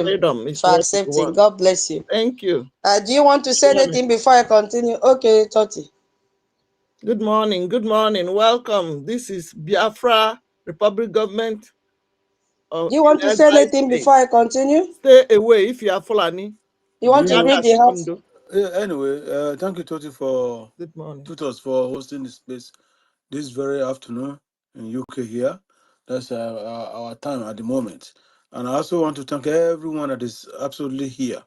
freedom is for accepting. God bless you. Thank you. Do you want to say anything before I continue? Okay, Toti. Good morning. Good morning. Welcome. This is Biafra Republic Government. Do you want to say anything before I continue? Stay away if you are Fulani. You want to greet the house? Anyway, thank you, Toti, for good morning. Tutors for hosting this place this very afternoon in UK here. That's our time at the moment. And I also want to thank everyone that is absolutely here.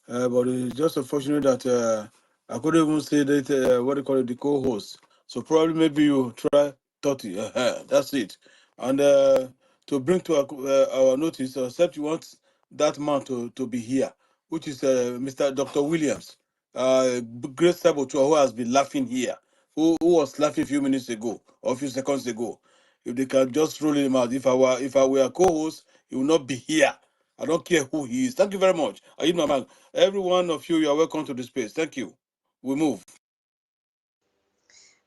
But it's just unfortunate that I couldn't even say that, what do you call it, the co-host. So probably maybe you try 30. That's it. And to bring to our notice, except you want that man to be here, which is Mr. Dr. Williams, Grace Sabotua, who has been laughing here, who was laughing a few minutes ago or a few seconds ago. If they can just roll him out, if I were a co-host, he will not be here. I don't care who he is. Thank you very much. Every one of you are welcome to the space. Thank you. We move.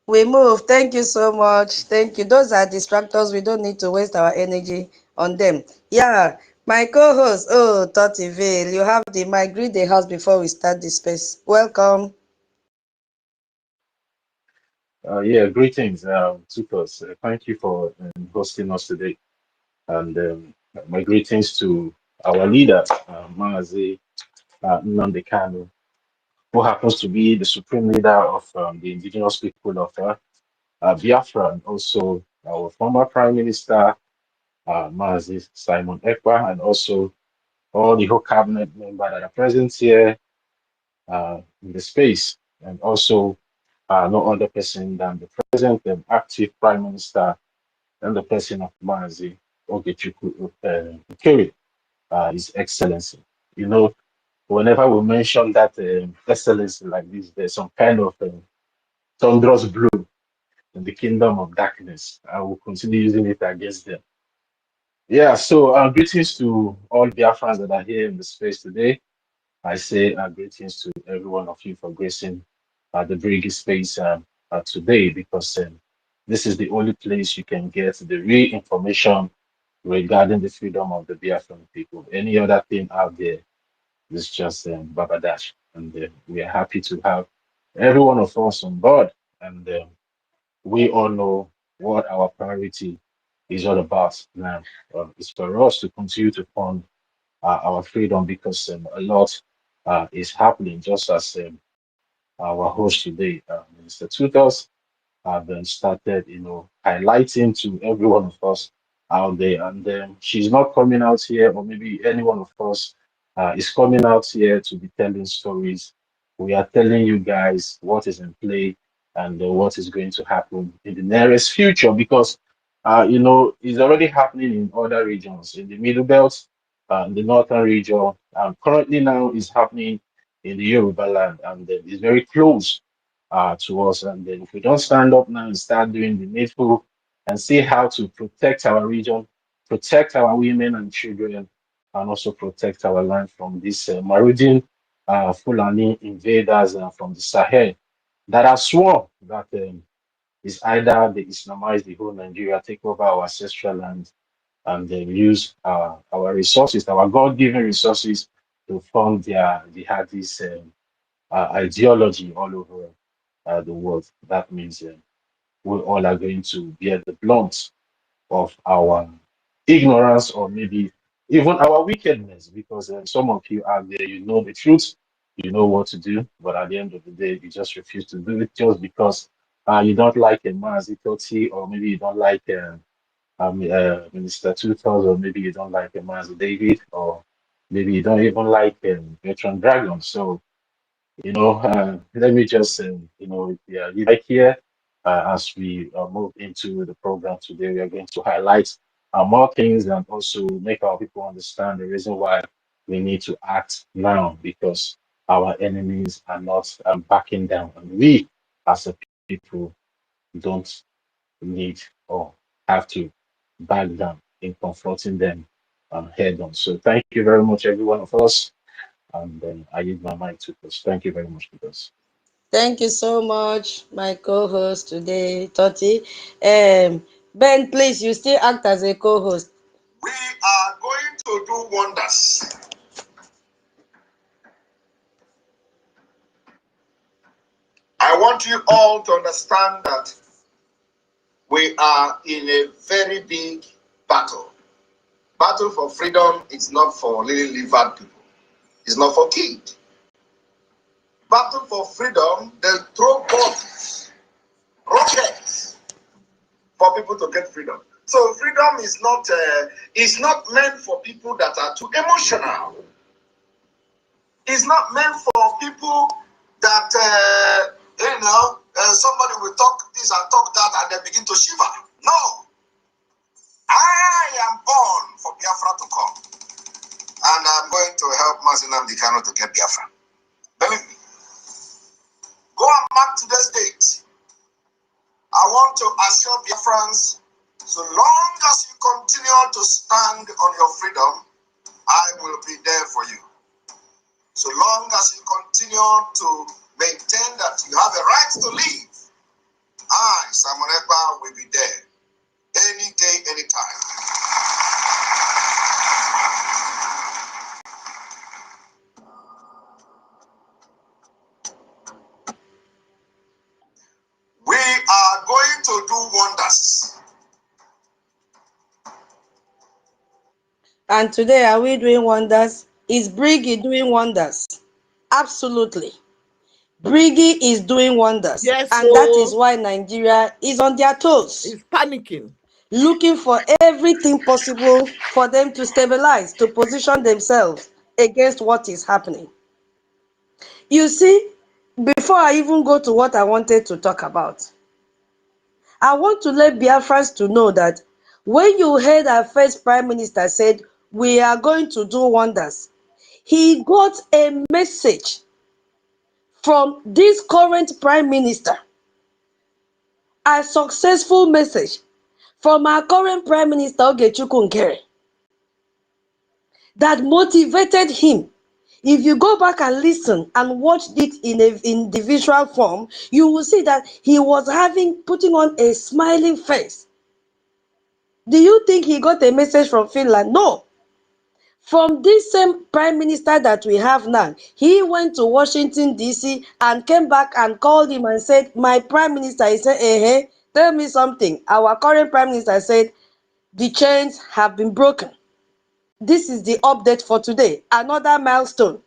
We move. Thank you so much. Thank you. Those are distractors. We don't need to waste our energy on them. Yeah. My co-host, Toti Vale, you have the mic. Greet the house before we start the space. Welcome. Yeah, greetings, Tutors. Thank you for hosting us today. And my greetings to our leader, Mazi NNAMDI KANU, who happens to be the supreme leader of the indigenous people of Biafra, and also our former Prime Minister, Mazi Simon Ekpa, and also all the whole cabinet members that are present here in the space, and also no other person than the present and active Prime Minister and the person of Mazi Ogechukwu NKERE, His Excellency. You know, whenever we mention that excellency like this, there's some kind of thunderous blue in the kingdom of darkness. I will continue using it against them. Yeah, so greetings to all Biafrans that are here in the space today. I say greetings to every one of you for gracing the Briggy space today, because this is the only place you can get the real information regarding the freedom of the Biafran people. Any other thing out there is just Babadash. And we are happy to have every one of us on board. And we all know what our priority is all about now. It's for us to continue to fund our freedom, because a lot is happening, just as our host today, Minister Tutors, have started, highlighting to every one of us out there. And she's not coming out here, or maybe any one of us is coming out here to be telling stories. We are telling you guys what is in play and what is going to happen in the nearest future, because it's already happening in other regions, in the Middle Belt, in the Northern region. Currently now is happening in the Yoruba land, and it's very close to us. And then if we don't stand up now and start doing the needful and see how to protect our region, protect our women and children, and also protect our land from these marauding Fulani invaders from the Sahel that are sworn that is either they Islamize the whole Nigeria, take over our ancestral land, and then use our resources, our God-given resources, to fund their jihadist ideology all over the world. That means we all are going to bear the blunt of our ignorance, or maybe even our wickedness, because some of you out there, you know the truth, you know what to do, but at the end of the day, you just refuse to do it just because you don't like a Mazi, or maybe you don't like Minister 2000, or maybe you don't like a Mazi David, or maybe you don't even like Veteran Dragon. So let me just, leave it here. As we move into the program today, we are going to highlight more things, and also make our people understand the reason why we need to act now, because our enemies are not backing down, and we as a people don't need or have to back down in confronting them head on. So thank you very much, every one of us. And then I use my mind to this. Thank you very much for this. Thank you so much, my co-host today, Toti. Ben, please, you still act as a co-host. We are going to do wonders. want you all to understand that we are in a very big battle. Battle for freedom is not for lily-livered people. It's not for kids. Battle for freedom, they throw bombs, rockets for people to get freedom. So freedom is not meant for people that are too emotional. It's not meant for people that somebody will talk this and talk that and they begin to shiver. No. I am born for Biafra to come. And I'm going to help NNAMDI KANU to get Biafra. Believe me. Go and mark today's date. I want to assure Biafrans, so long as you continue to stand on your freedom, I will be there for you. So long as you continue to maintain that you have a right to live, I, Simon Ekpa, will be there any day, any time. We are going to do wonders. And today, are we doing wonders? Is Briggy doing wonders? Absolutely. Briggy is doing wonders. Yes, And that is so why Nigeria is on their toes, it's panicking. looking for everything possible for them to stabilize, to position themselves against what is happening. You see, before I even go to what I wanted to talk about, I want to let Biafrans to know that when you heard our first Prime Minister said, we are going to do wonders, he got a message from this current Prime Minister, a successful message from our current Prime Minister, Ogechukwu NKERE, that motivated him. If you go back and listen and watch it in the visual form, you will see that he was putting on a smiling face. Do you think he got a message from Finland? No. From this same Prime Minister that we have now, he went to Washington, D.C. and came back and called him and said, my Prime Minister, he said, hey, tell me something. Our current Prime Minister said, the chains have been broken. This is the update for today, another milestone.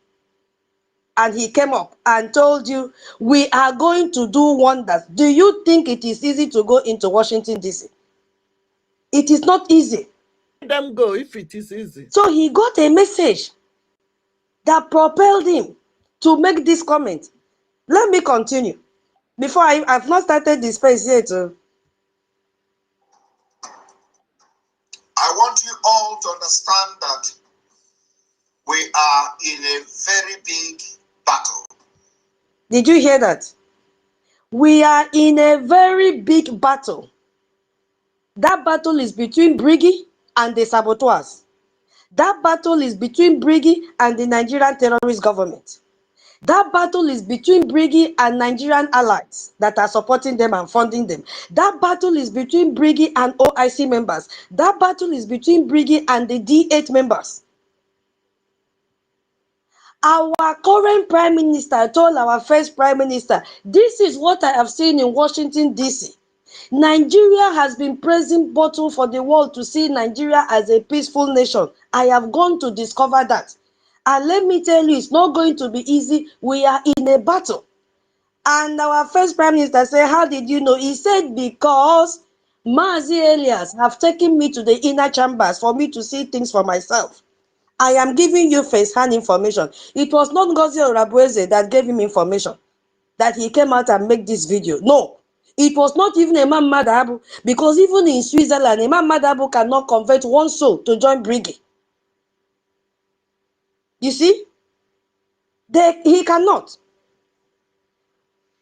And he came up and told you, we are going to do wonders. Do you think it is easy to go into Washington, D.C.? It is not easy. Let them go if it is easy. So he got a message that propelled him to make this comment. Let me continue. Before I've not started the space yet. I want you all to understand that we are in a very big battle. Did you hear that? We are in a very big battle. That battle is between Briggy and the saboteurs. That battle is between Briggy and the Nigerian terrorist government. That battle is between Briggy and Nigerian allies that are supporting them and funding them. That battle is between Briggy and OIC members. That battle is between Briggy and the D8 members. Our current Prime Minister told our first Prime Minister, this is what I have seen in Washington, D.C. Nigeria has been praising bottle for the world to see Nigeria as a peaceful nation. I have gone to discover that. And let me tell you, it's not going to be easy. We are in a battle. And our first Prime Minister said, how did you know? He said, because Mazi Elias have taken me to the inner chambers for me to see things for myself. I am giving you first-hand information. It was not Ngozi Orabueze that gave him information, that he came out and made this video. No. It was not even Imam Madabu, because even in Switzerland, Imam Madabu cannot convert one soul to join Briggy. You see? He cannot.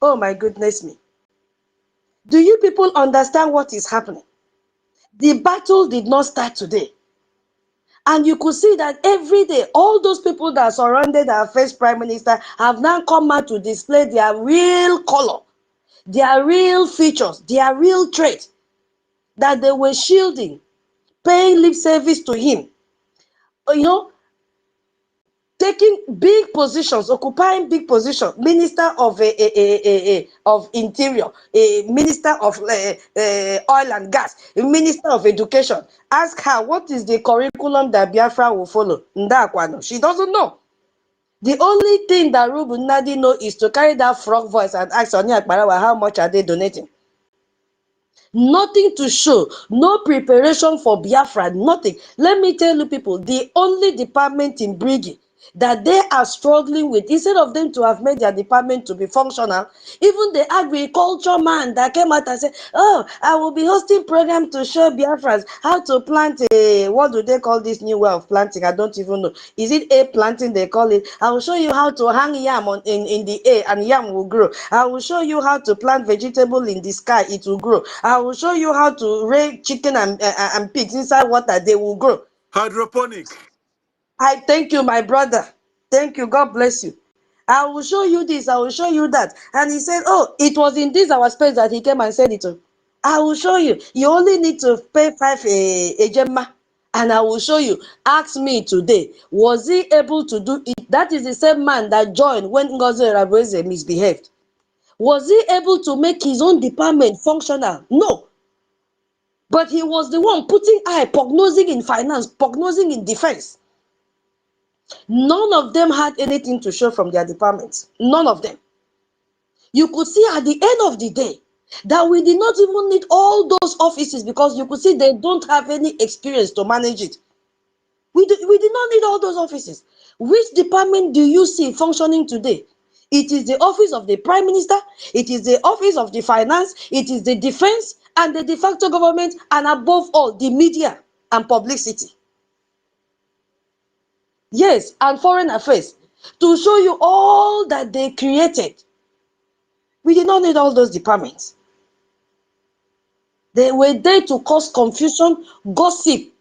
Oh my goodness me. Do you people understand what is happening? The battle did not start today. And you could see that every day, all those people that surrounded our first Prime Minister have now come out to display their real color, their real features, their real trait, that they were shielding, paying lip service to him, you know, taking big positions, occupying big positions, Minister of of Interior, Minister of Oil and Gas, Minister of Education. Ask her what is the curriculum that Biafra will follow. Ndakwano. She doesn't know. The only thing that Rubu Nadi know is to carry that frog voice and ask Sonia Akbarawa how much are they donating. Nothing to show, no preparation for Biafra, nothing. Let me tell you people, the only department in Brigi that they are struggling with, instead of them to have made their department to be functional, even the agriculture man that came out and said, oh, I will be hosting program to show Biafrans how to plant a, what do they call this new way of planting? I don't even know. Is it a planting they call it? I will show you how to hang yam in the air and yam will grow. I will show you how to plant vegetable in the sky, it will grow. I will show you how to raise chicken and pigs inside water, they will grow. Hydroponic. I thank you, my brother. Thank you. God bless you. I will show you this. I will show you that. And he said, oh, it was in this our space that he came and said it to. I will show you. You only need to pay 5 a gemma. And I will show you. Ask me today, was he able to do it? That is the same man that joined when Ngozi Rabeze misbehaved. Was he able to make his own department functional? No. But he was the one putting eye, prognosing in finance, prognosing in defense. None of them had anything to show from their departments. None of them. You could see at the end of the day that we did not even need all those offices because you could see they don't have any experience to manage it. We did not need all those offices. Which department do you see functioning today? It is the office of the Prime Minister, it is the office of the finance, it is the defense and the de facto government, and above all, the media and publicity. Yes, and foreign affairs, to show you all that they created. We did not need all those departments. They were there to cause confusion, gossip,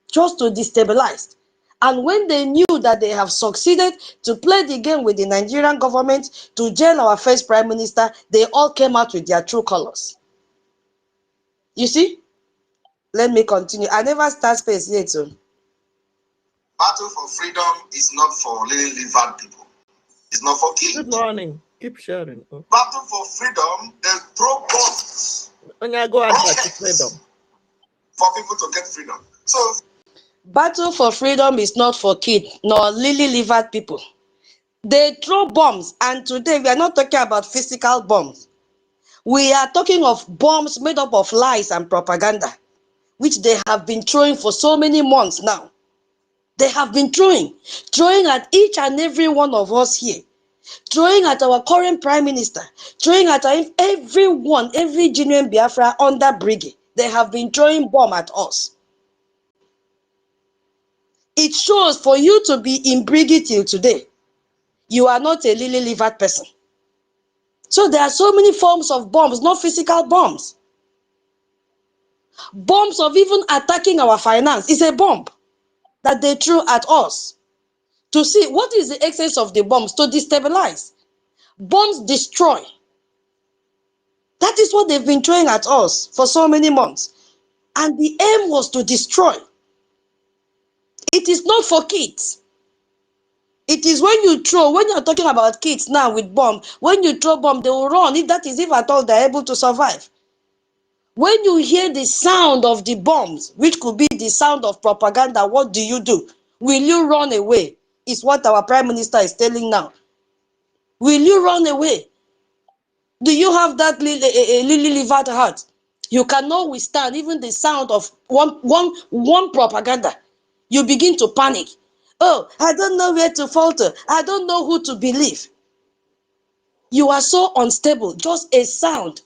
just to destabilize. And when they knew that they have succeeded to play the game with the Nigerian government, to jail our first prime minister, they all came out with their true colors. You see? Let me continue. I never start space yet. So. Battle for freedom is not for lily-livered people. It's not for kids. Good morning. Keep sharing. Oh. Battle for freedom, they throw bombs. When I go out to freedom. For people to get freedom. So battle for freedom is not for kids nor lily-livered people. They throw bombs, and today we are not talking about physical bombs. We are talking of bombs made up of lies and propaganda, which they have been throwing for so many months now. They have been throwing at each and every one of us here, throwing at our current prime minister, throwing at everyone, every genuine Biafra under Brigade. They have been throwing bomb at us. It shows for you to be in Brigade till today, you are not a lily-livered person. So there are so many forms of bombs, not physical bombs. Bombs of even attacking our finance is a bomb that they threw at us. To see what is the essence of the bombs? To destabilize. Bombs destroy. That is what they've been throwing at us for so many months. And the aim was to destroy. It is not for kids. It is when you are talking about kids now with bomb, when you throw bomb, they will run. If that is, if at all they're able to survive. When you hear the sound of the bombs, which could be the sound of propaganda, what do? Will you run away? Is what our prime minister is telling now. Will you run away? Do you have that lily-livered heart? You cannot withstand even the sound of one propaganda. You begin to panic. Oh, I don't know where to falter. I don't know who to believe. You are so unstable. Just a sound,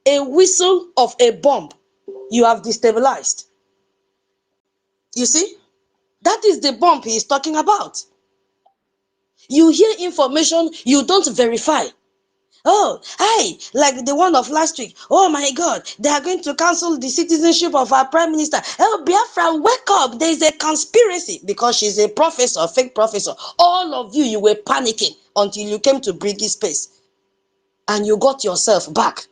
a whistle of a bomb, you have destabilized. You see? That is the bomb he is talking about. You hear information, you don't verify. Oh, hey, like the one of last week. Oh my God, they are going to cancel the citizenship of our prime minister. Oh, Biafra, wake up. There is a conspiracy because she's a professor, fake professor. All of you were panicking until you came to Briggy Space and you got yourself back.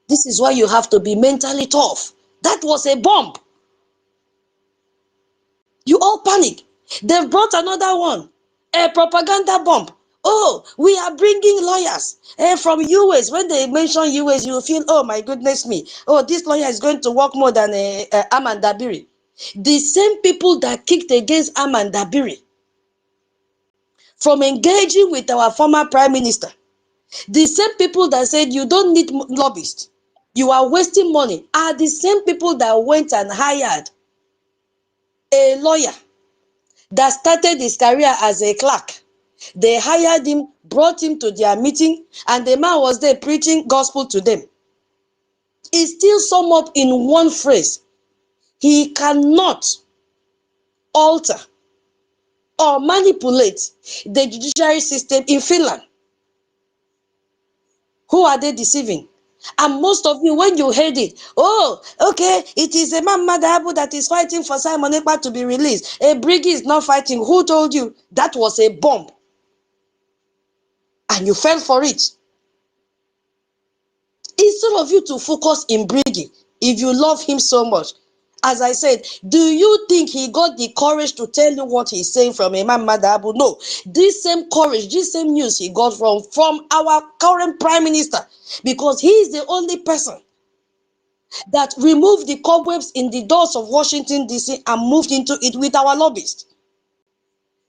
This is why you have to be mentally tough. That was a bomb. You all panic. They've brought another one, a propaganda bomb. Oh, we are bringing lawyers from US. When they mention US, you feel, oh my goodness me. Oh, this lawyer is going to work more than Amanda Biri. The same people that kicked against Amanda Biri from engaging with our former prime minister, the same people that said you don't need lobbyists, you are wasting money, are the same people that went and hired a lawyer that started his career as a clerk. They hired him, brought him to their meeting, and the man was there preaching gospel to them. It still sum up in one phrase: he cannot alter or manipulate the judiciary system in Finland. Who are they deceiving? And most of you, when you heard it, oh, okay, it is a man Madabu that is fighting for Simon Ekpa to be released. A Briggy is not fighting. Who told you? That was a bomb. And you fell for it. Instead of you to focus in Briggy, if you love him so much, as I said, do you think he got the courage to tell you what he's saying from Imam Madabu? No. This same courage, this same news he got from our current prime minister, because he is the only person that removed the cobwebs in the doors of Washington, D.C. and moved into it with our lobbyists.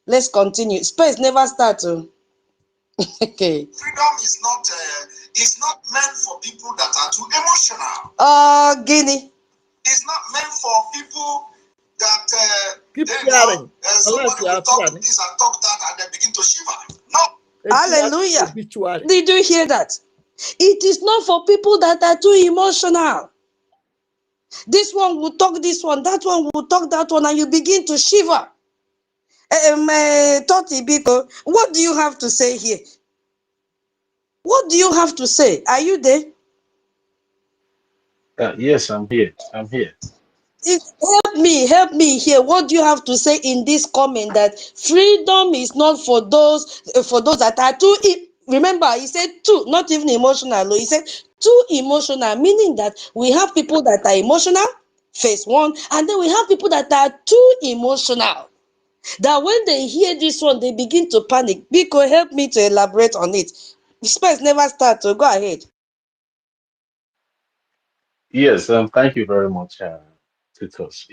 Let's continue. Space never starts. Okay. Freedom is not meant for people that are too emotional. Guinea. It's not meant for people that Keep hearing. somebody will talk this and talk that and they begin to shiver. No. Hallelujah. Did you hear that? It is not for people that are too emotional. This one will talk this one, that one will talk that one, and you begin to shiver. Toti Biko, what do you have to say here? What do you have to say? Are you there? Yes, I'm here. I'm here. Help me here. What do you have to say in this comment that freedom is not for those that are too? Remember, he said too, not even emotional. He said too emotional, meaning that we have people that are emotional, phase one, and then we have people that are too emotional. That when they hear this one, they begin to panic. Biko, help me to elaborate on it. Space never starts, so go ahead. Yes, thank you very much, Titus.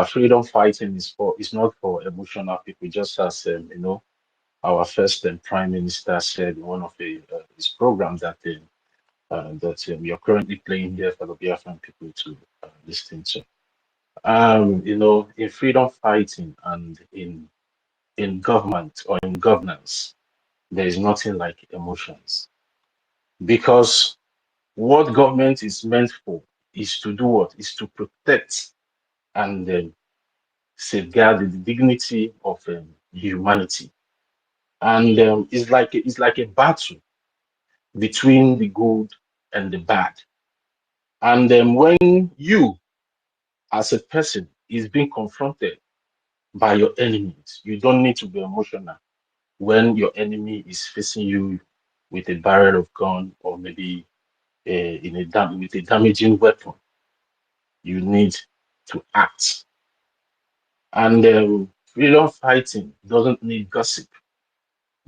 Freedom fighting is not for emotional people, just as our first Prime Minister said in one of his programs that we are currently playing here for the Biafran people to listen to. In freedom fighting and in government or in governance, there is nothing like emotions, because what government is meant for is to do what? Is to protect and safeguard the dignity of humanity. And it's like a battle between the good and the bad. And when you, as a person, is being confronted by your enemies, you don't need to be emotional. When your enemy is facing you with a barrel of gun or maybe with a damaging weapon, you need to act. And freedom fighting doesn't need gossip,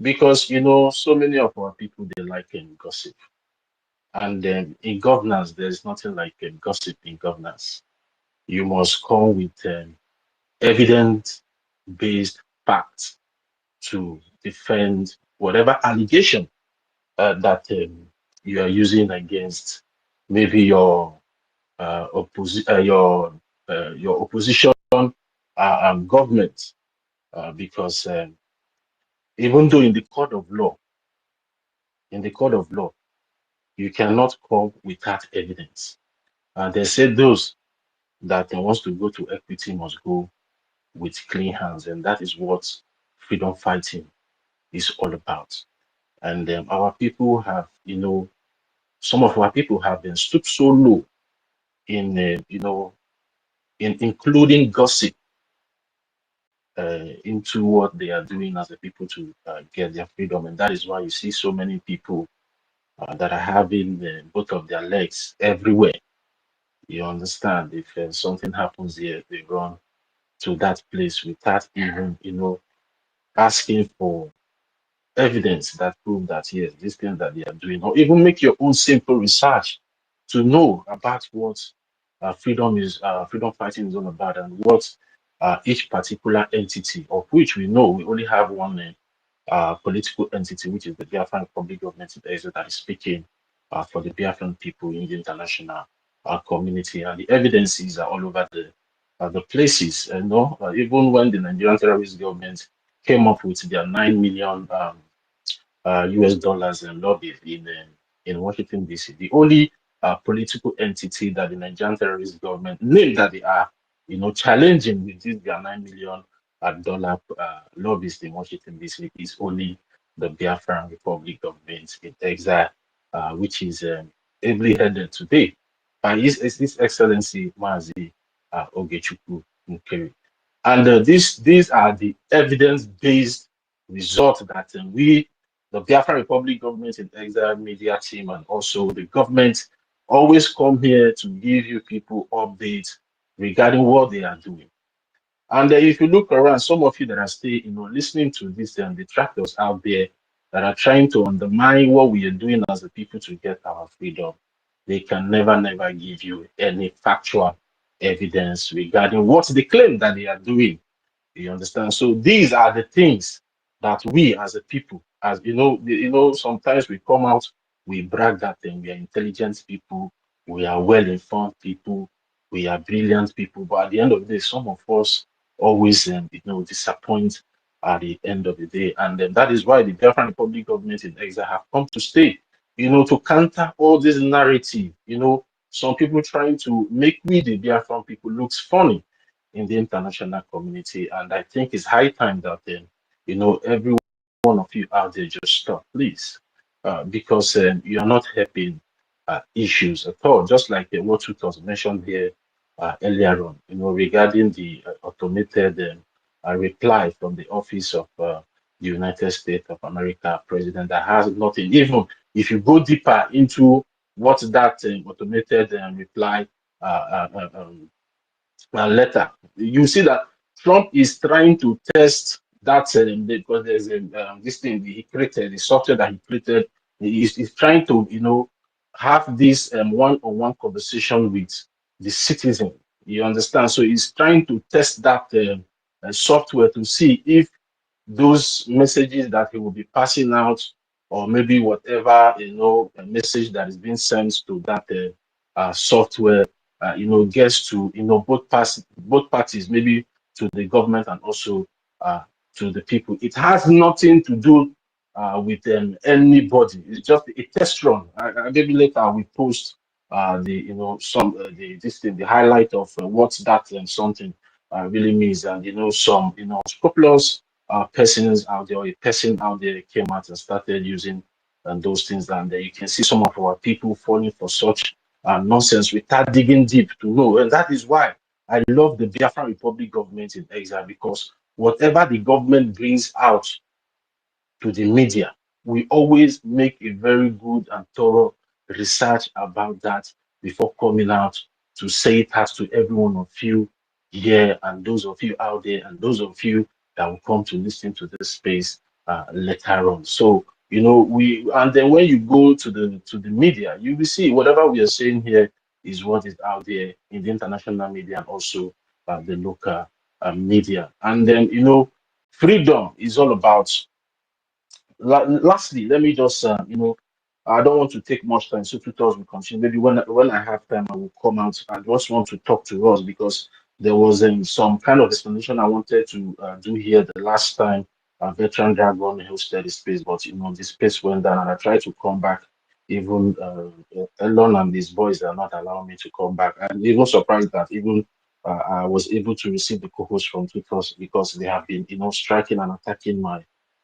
because so many of our people, they like gossip. And in governance, there's nothing like gossip in governance. You must come with evidence-based facts to defend whatever allegation that you are using against maybe your opposition government, because even though in the court of law, you cannot come without evidence. And they say those that wants to go to equity must go with clean hands, and that is what freedom fighting is all about. And our people have, some of our people have been stooped so low in, in including gossip into what they are doing as a people to get their freedom. And that is why you see so many people that are having both of their legs everywhere. You understand? If something happens here, they run to that place without even, asking for evidence that prove that yes, these things that they are doing, or even make your own simple research to know about what freedom fighting is all about, and what each particular entity, of which we know we only have one political entity, which is the Biafran Republic Government in Exile, that is speaking for the Biafran people in the international community, and the evidences are all over the places. Even when the Nigerian terrorist government came up with their 9 million US dollars and lobby in Washington D.C. The only political entity that the Nigerian terrorist government named that they are, challenging with this their $9 million dollar lobbies in Washington D.C. is only the Biafran Republic government in exile, which is ably headed today by His Excellency Mazi Ogechukwu Nkeri. And these are the evidence-based results that we, the Biafra Republic government in exile media team, and also the government, always come here to give you people updates regarding what they are doing. And if you look around, some of you that are still, listening to this, and detractors out there that are trying to undermine what we are doing as a people to get our freedom, they can never, never give you any factual evidence regarding what they claim that they are doing. You understand? So these are the things that we as a people, as sometimes we come out, we brag that we are intelligent people, we are well-informed people, we are brilliant people. But at the end of the day, some of us always, disappoint at the end of the day. And that is why the Biafran Republic government in exile have come to stay, to counter all this narrative. Some people trying to make we, the Biafran people, looks funny in the international community. And I think it's high time that every one of you out there just stop, please, because you are not helping issues at all. Just like what was mentioned here earlier on, regarding the automated reply from the office of the United States of America president that has nothing. Even if you go deeper into what that automated reply letter, you see that Trump is trying to test that because there's this thing he created, the software that he created. He's trying to, have this one-on-one conversation with the citizen. You understand? So he's trying to test that software to see if those messages that he will be passing out, or maybe whatever a message that is being sent to that software, gets to both parties, maybe to the government and also to the people. It has nothing to do with anybody. It's just a test run. Maybe later we post the some this thing, the highlight of what that something really means, and some scrupulous persons out there, or a person out there came out and started using those things, and you can see some of our people falling for such nonsense without digging deep to know. And that is why I love the Biafran Republic government in exile, because whatever the government brings out to the media, we always make a very good and thorough research about that before coming out to say it has to every one of you here, and those of you out there, and those of you that will come to listen to this space later on. So and then when you go to the media, you will see whatever we are saying here is what is out there in the international media, and also the local media. And then freedom is all about. Lastly, let me just, I don't want to take much time, so tutors will continue. Maybe when I have time, I will come out. I just want to talk to us, because there was some kind of explanation I wanted to do here the last time Veteran Dragon hosted the space, but the space went down, and I tried to come back. Even Elon and these boys are not allowing me to come back. I'm even surprised that even I was able to receive the co-host from tutors, because they have been, striking and attacking my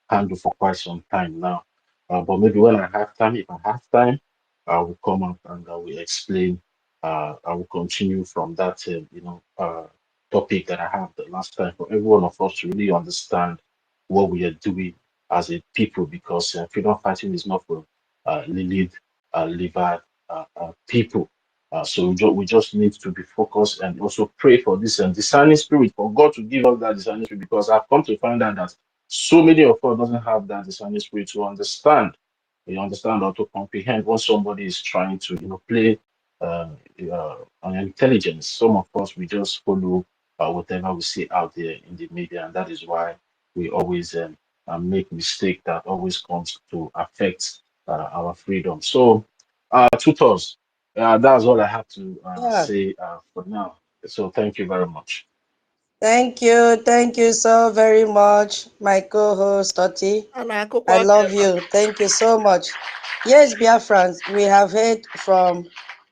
handle for quite some time now. But maybe when I have time, if I have time, I will come up and I will explain. I will continue from that, topic that I have the last time, for every one of us to really understand what we are doing as a people, because freedom fighting is not for liver people. So we just need to be focused and also pray for this and discerning spirit, for God to give us that discerning spirit, because I've come to find out that so many of us doesn't have that discerning spirit to understand. You understand or to comprehend what somebody is trying to, play on intelligence. Some of us, we just follow whatever we see out there in the media, and that is why we always make mistake that always comes to affect our freedom. So, tutors, that's all I have to Yeah. say for now. So thank you very much. Thank you. Thank you so very much, my co-host Toti. And I love you. Thank you so much. Yes, Biafrans, we have heard from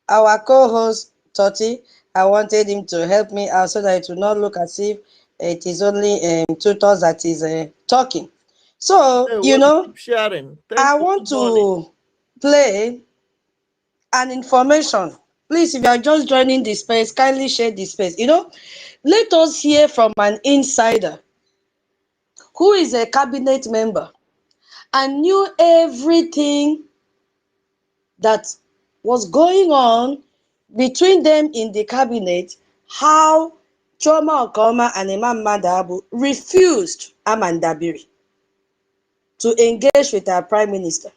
our co-host Toti. I wanted him to help me out so that it will not look as if it is only tutors that is talking. So, keep sharing. Thank I you. want Good morning. to play an information. Please, if you are just joining the space, kindly share the space. Let us hear from an insider who is a cabinet member and knew everything that was going on between them in the cabinet, how Choma Okoma and Imam Madabu refused Amandabiri to engage with our prime minister,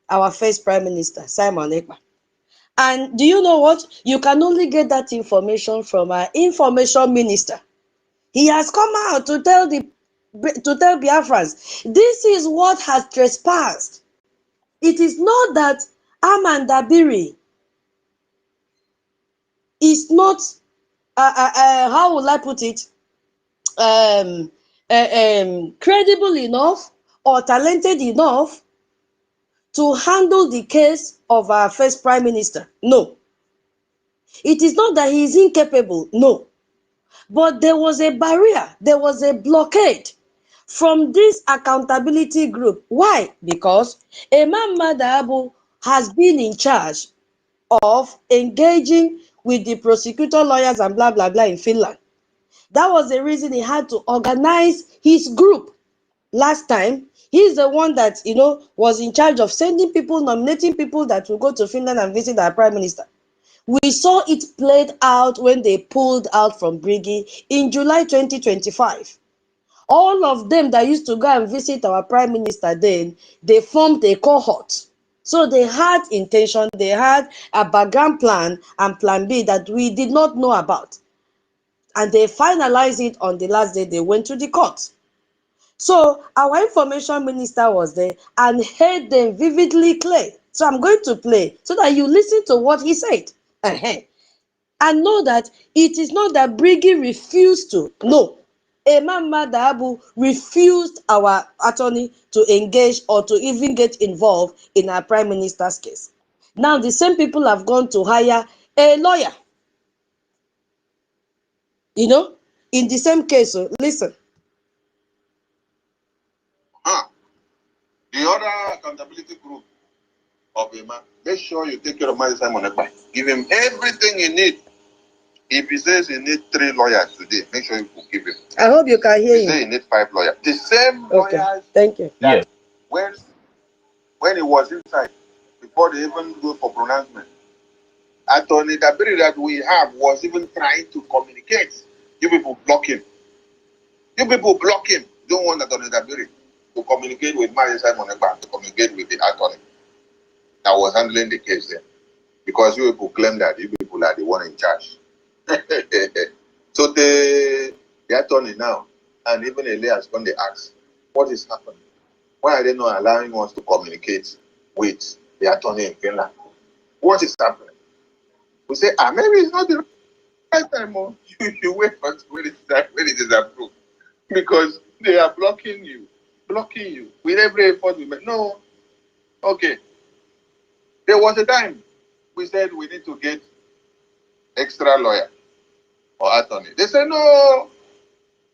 our first prime minister, Simon Ekpa. And do you know what? You can only get that information from our information minister. He has come out to tell Biafrans, this is what has trespassed. It is not that Amandabiri is not, how will I put it, credible enough or talented enough to handle the case of our first prime minister. No. It is not that he is incapable. No. But there was a barrier. There was a blockade from this accountability group. Why? Because Imam Madabu has been in charge of engaging with the prosecutor lawyers and blah, blah, blah in Finland. That was the reason he had to organize his group. Last time, he's the one that, was in charge of sending people, nominating people that will go to Finland and visit our prime minister. We saw it played out when they pulled out from Briggy in July 2025. All of them that used to go and visit our prime minister then, they formed a cohort. So they had intention, they had a background plan and plan B that we did not know about. And they finalized it on the last day they went to the court. So our information minister was there and heard them vividly clear. So I'm going to play so that you listen to what he said. And know that it is not that Briggy refused to. No. Imam Madabu refused our attorney to engage or to even get involved in our prime minister's case. Now the same people have gone to hire a lawyer. In the same case. So listen. The other accountability group of a man, make sure you take care of Mazi Simon Ekpa. Give him everything he needs. If he says he needs 3 lawyers today, make sure you will give him. I hope you can hear him. He says he needs 5 lawyers. The same lawyers. Thank you. That when he was inside, before they even go for pronouncement, Attorney Dabiri that we have was even trying to communicate. You people block him. You people block him. Don't want Attorney Dabiri to communicate with Mazi Simon Ekpa, to communicate with the attorney that was handling the case there. Because you people claim that you people are the one in charge. So the attorney now, and even Elias, when they ask, what is happening? Why are they not allowing us to communicate with the attorney in Finland? What is happening? We say, maybe it's not the right time. Or you wait for when it is approved. Because they are blocking you with every effort we make. No. Okay. There was a time we said we need to get extra lawyer or attorney. They said, no,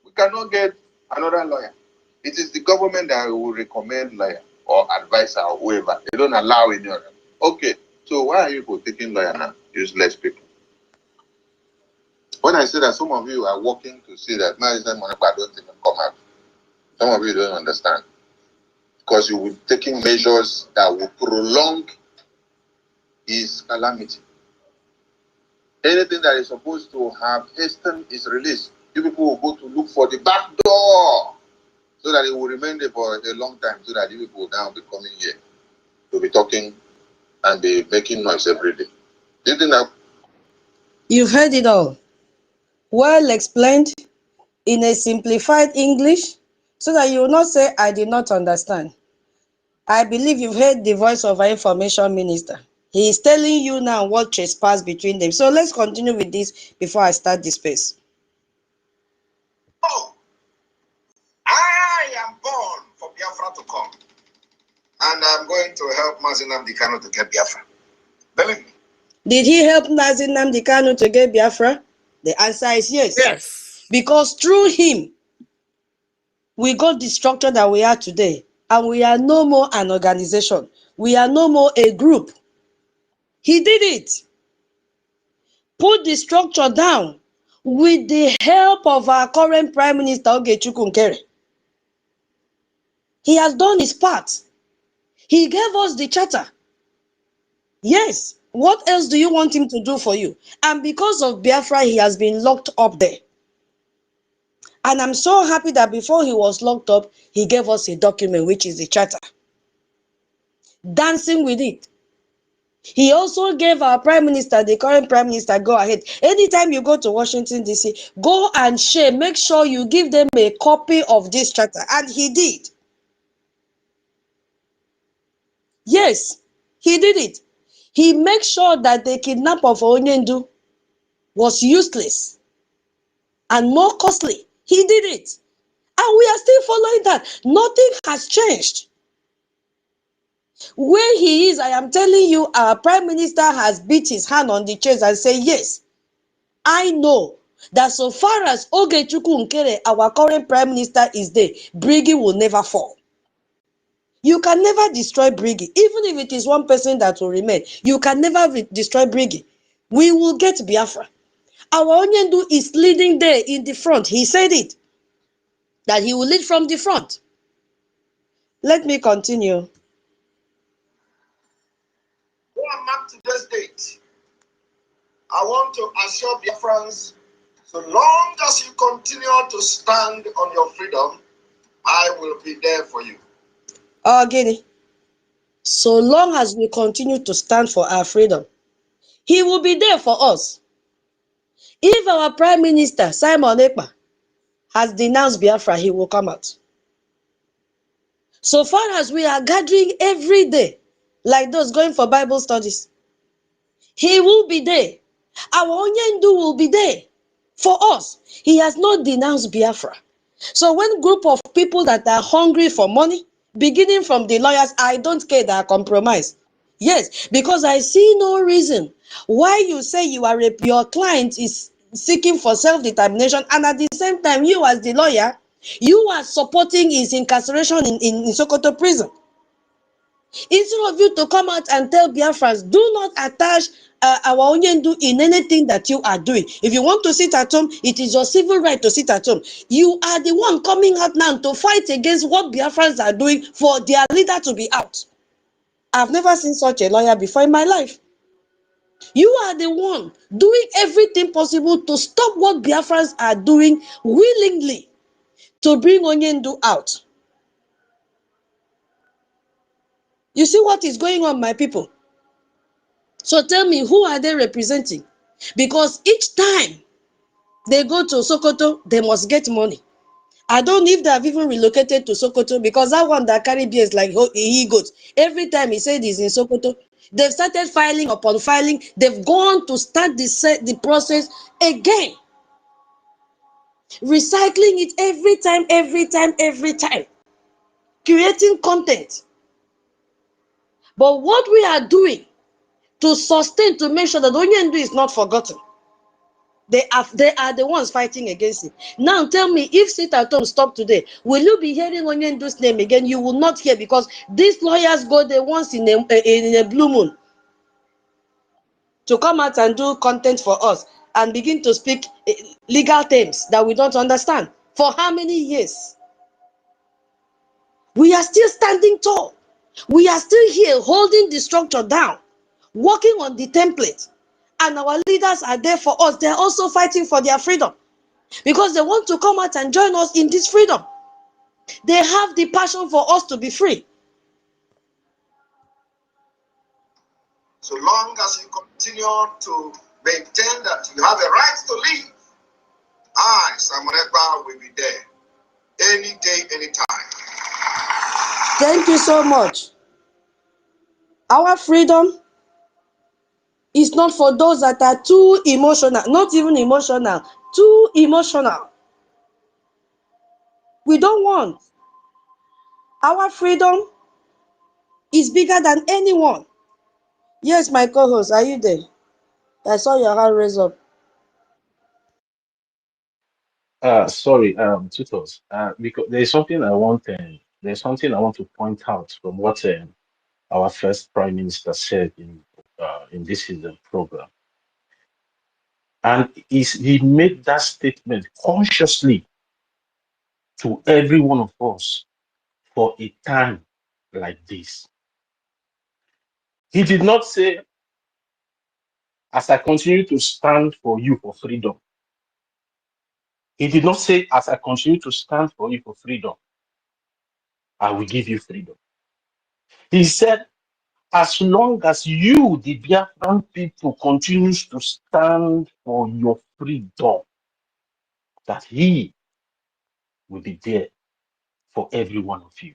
we cannot get another lawyer. It is the government that will recommend lawyer or advisor or whoever. They don't allow any other. Okay, so why are you taking lawyer now? Useless people. When I say that some of you are working to see that Mazi Simon Ekpa don't even come out, some of you don't understand. Because you will be taking measures that will prolong his calamity. Anything that is supposed to have hastened is released. You people will go to look for the back door so that it will remain there for a long time, so that you people will now be coming here to be talking and be making noise every day. Do you think that? You've heard it all. Well explained in a simplified English so that you will not say, I did not understand. I believe you've heard the voice of our information minister. He is telling you now what trespass between them. So let's continue with this before I start the space. Oh, I am born for Biafra to come. And I'm going to help NNAMDI KANU to get Biafra. Believe me. Did he help NNAMDI KANU to get Biafra? The answer is yes. Yes. Because through him, we got the structure that we are today. And we are no more an organization. We are no more a group. He did it. Put the structure down with the help of our current Prime Minister, NKERE. He has done his part. He gave us the charter. Yes. What else do you want him to do for you? And because of Biafra, he has been locked up there. And I'm so happy that before he was locked up, he gave us a document, which is the charter. Dancing with it. He also gave our Prime Minister, the current Prime Minister, go ahead. Anytime you go to Washington, D.C., go and share. Make sure you give them a copy of this charter. And he did. Yes, he did it. He made sure that the kidnap of Onyendu was useless and more costly. He did it. And we are still following that. Nothing has changed. Where he is, I am telling you, our Prime Minister has beat his hand on the chest and said, yes, I know that so far as Ogechukwu Nkere, our current Prime Minister, is there, Brigi will never fall. You can never destroy Brigi. Even if it is one person that will remain, you can never destroy Brigi. We will get Biafra. Our Onyendu is leading there in the front. He said it, that he will lead from the front. Let me continue. Go and mark today's date. I want to assure Biafrans, so long as you continue to stand on your freedom, I will be there for you. Oh, Guinea. So long as we continue to stand for our freedom, he will be there for us. If our Prime Minister, Simon Ekpa, has denounced Biafra, he will come out. So far as we are gathering every day, like those going for Bible studies, he will be there. Our Onyendu will be there for us. He has not denounced Biafra. So when group of people that are hungry for money, beginning from the lawyers, I don't care, that are compromised. Yes, because I see no reason why you say your client is seeking for self-determination, and at the same time, you as the lawyer, you are supporting his incarceration in Sokoto prison. Instead of you to come out and tell Biafrans, do not attach our Onyendu in anything that you are doing. If you want to sit at home, it is your civil right to sit at home. You are the one coming out now to fight against what Biafrans are doing for their leader to be out. I've never seen such a lawyer before in my life. You are the one doing everything possible to stop what Biafrans are doing willingly to bring Onyendu out. You see what is going on, my people? So tell me, who are they representing? Because each time they go to Sokoto, they must get money. I don't know if they have even relocated to Sokoto, because that one that carry beers like he goes. Every time he said he's in Sokoto, they've started filing upon filing. They've gone to start the process again. Recycling it every time. Creating content. But what we are doing to sustain, to make sure that Onyendu is not forgotten, they are the ones fighting against it. Now tell me, if sit at home stop today, will you be hearing Onyendu's name again? You will not hear, because these lawyers go there once in a blue moon to come out and do content for us and begin to speak legal terms that we don't understand. For how many years? We are still standing tall. We are still here holding the structure down, working on the template. And our leaders are there for us. They're also fighting for their freedom because they want to come out and join us in this freedom. They have the passion for us to be free. So long as you continue to maintain that you have a right to live, I, Samuel Ekpa, will be there any day, anytime. Thank you so much. Our freedom is not for those that are too emotional, not even emotional, too emotional. We don't want. Our freedom is bigger than anyone. Yes, my co-host, are you there? I saw your hand raised up. Sorry, tutors. Because there's something I want to point out from what our first Prime Minister said in this season program, and he made that statement consciously to every one of us for a time like this. He did not say, "As I continue to stand for you for freedom." He did not say, "As I continue to stand for you for freedom, I will give you freedom." He said, "As long as you, the Biafran people, continues to stand for your freedom, that he will be there for every one of you."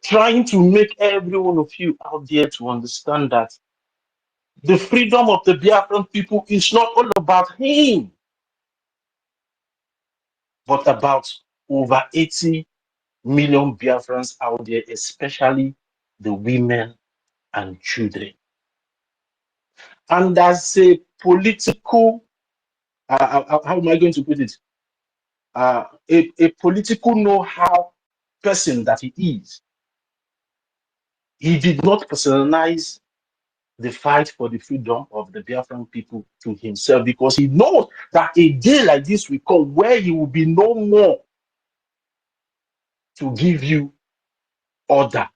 Trying to make every one of you out there to understand that the freedom of the Biafran people is not all about him, but about over 80 million Biafrans out there, especially the women and children. And as a political, how am I going to put it? A political know-how person that he is, he did not personalize the fight for the freedom of the Biafran people to himself, because he knows that a day like this will come where he will be no more to give you order,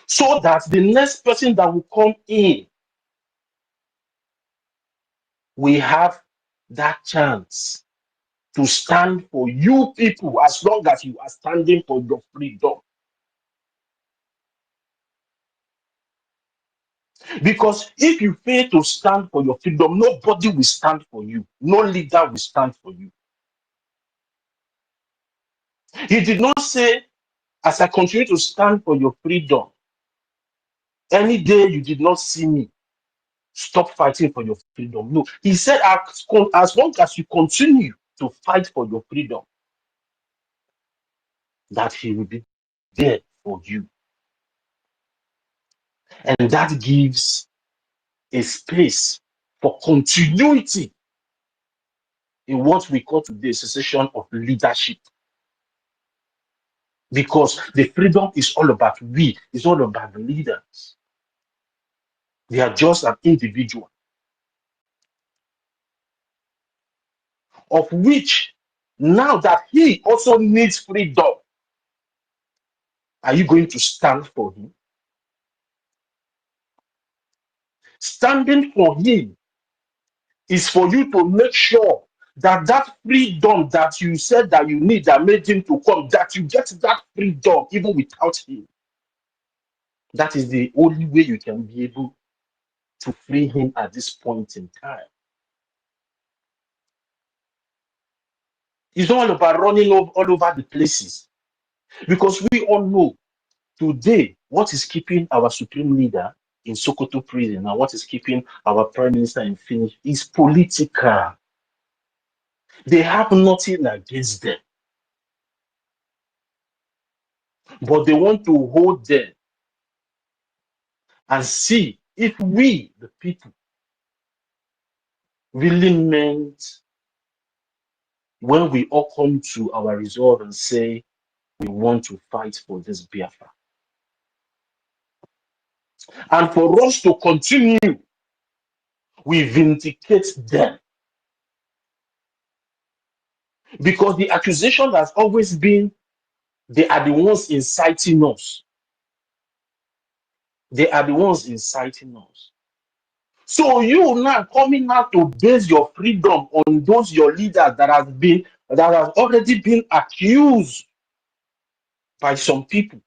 so that the next person that will come in will have that chance to stand for you people, as long as you are standing for your freedom. Because if you fail to stand for your freedom, nobody will stand for you. No leader will stand for you. He did not say, "As I continue to stand for your freedom, any day you did not see me, stop fighting for your freedom." No, he said, as long as you continue to fight for your freedom, that he will be there for you. And that gives a space for continuity in what we call today a cessation of leadership. Because the freedom is all about it's all about the leaders. They are just an individual, of which now that he also needs freedom, are you going to stand for him? Standing for him is for you to make sure that that freedom that you said that you need, that made him to come, that you get that freedom even without him. That is the only way you can be able to free him at this point in time. It's not all about running all over the places, because we all know today what is keeping our supreme leader in Sokoto prison and what is keeping our prime minister in Finnish is political. They have nothing against them, but they want to hold them and see if we, the people, really meant when we all come to our resolve and say we want to fight for this Biafra. And for us to continue, we vindicate them. Because the accusation has always been they are the ones inciting us. They are the ones inciting us. So you now coming out to base your freedom on those your leaders that has already been accused by some people,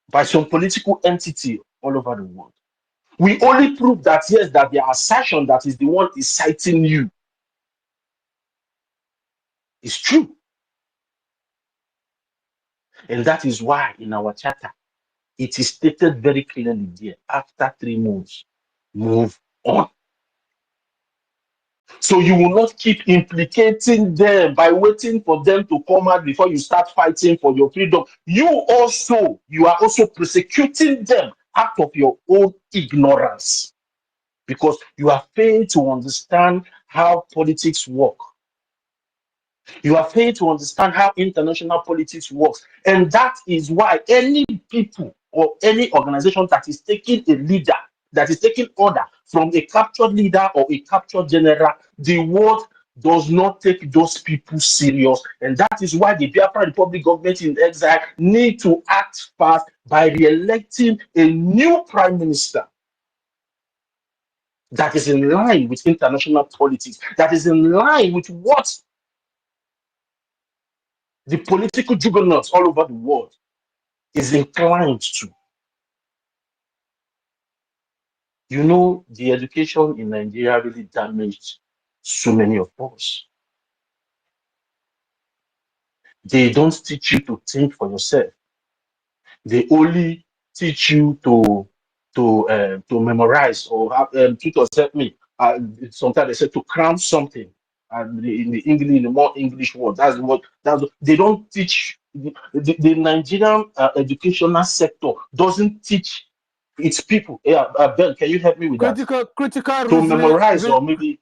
by some political entity all over the world. We only prove that yes, that their assertion that is the one inciting you is true. And that is why in our charter, it is stated very clearly there, after 3 months, move on. So you will not keep implicating them by waiting for them to come out before you start fighting for your freedom. You are also persecuting them out of your own ignorance because you have failed to understand how politics work. You have failed to understand how international politics works. And that is why any people or any organization that is taking a leader, that is taking order from a captured leader or a captured general, the world does not take those people serious. And that is why the Biafra Republic government in exile need to act fast by re-electing a new prime minister that is in line with international politics, that is in line with what the political juggernauts all over the world is inclined to. You know, the education in Nigeria really damaged so many of us. They don't teach you to think for yourself. They only teach you to memorize or have tutors help me. Sometimes they say to cram something. And in the more English word, they don't teach. The Nigerian educational sector doesn't teach its people. Yeah, Ben, can you help me with that? Critical To reasoning, memorize or maybe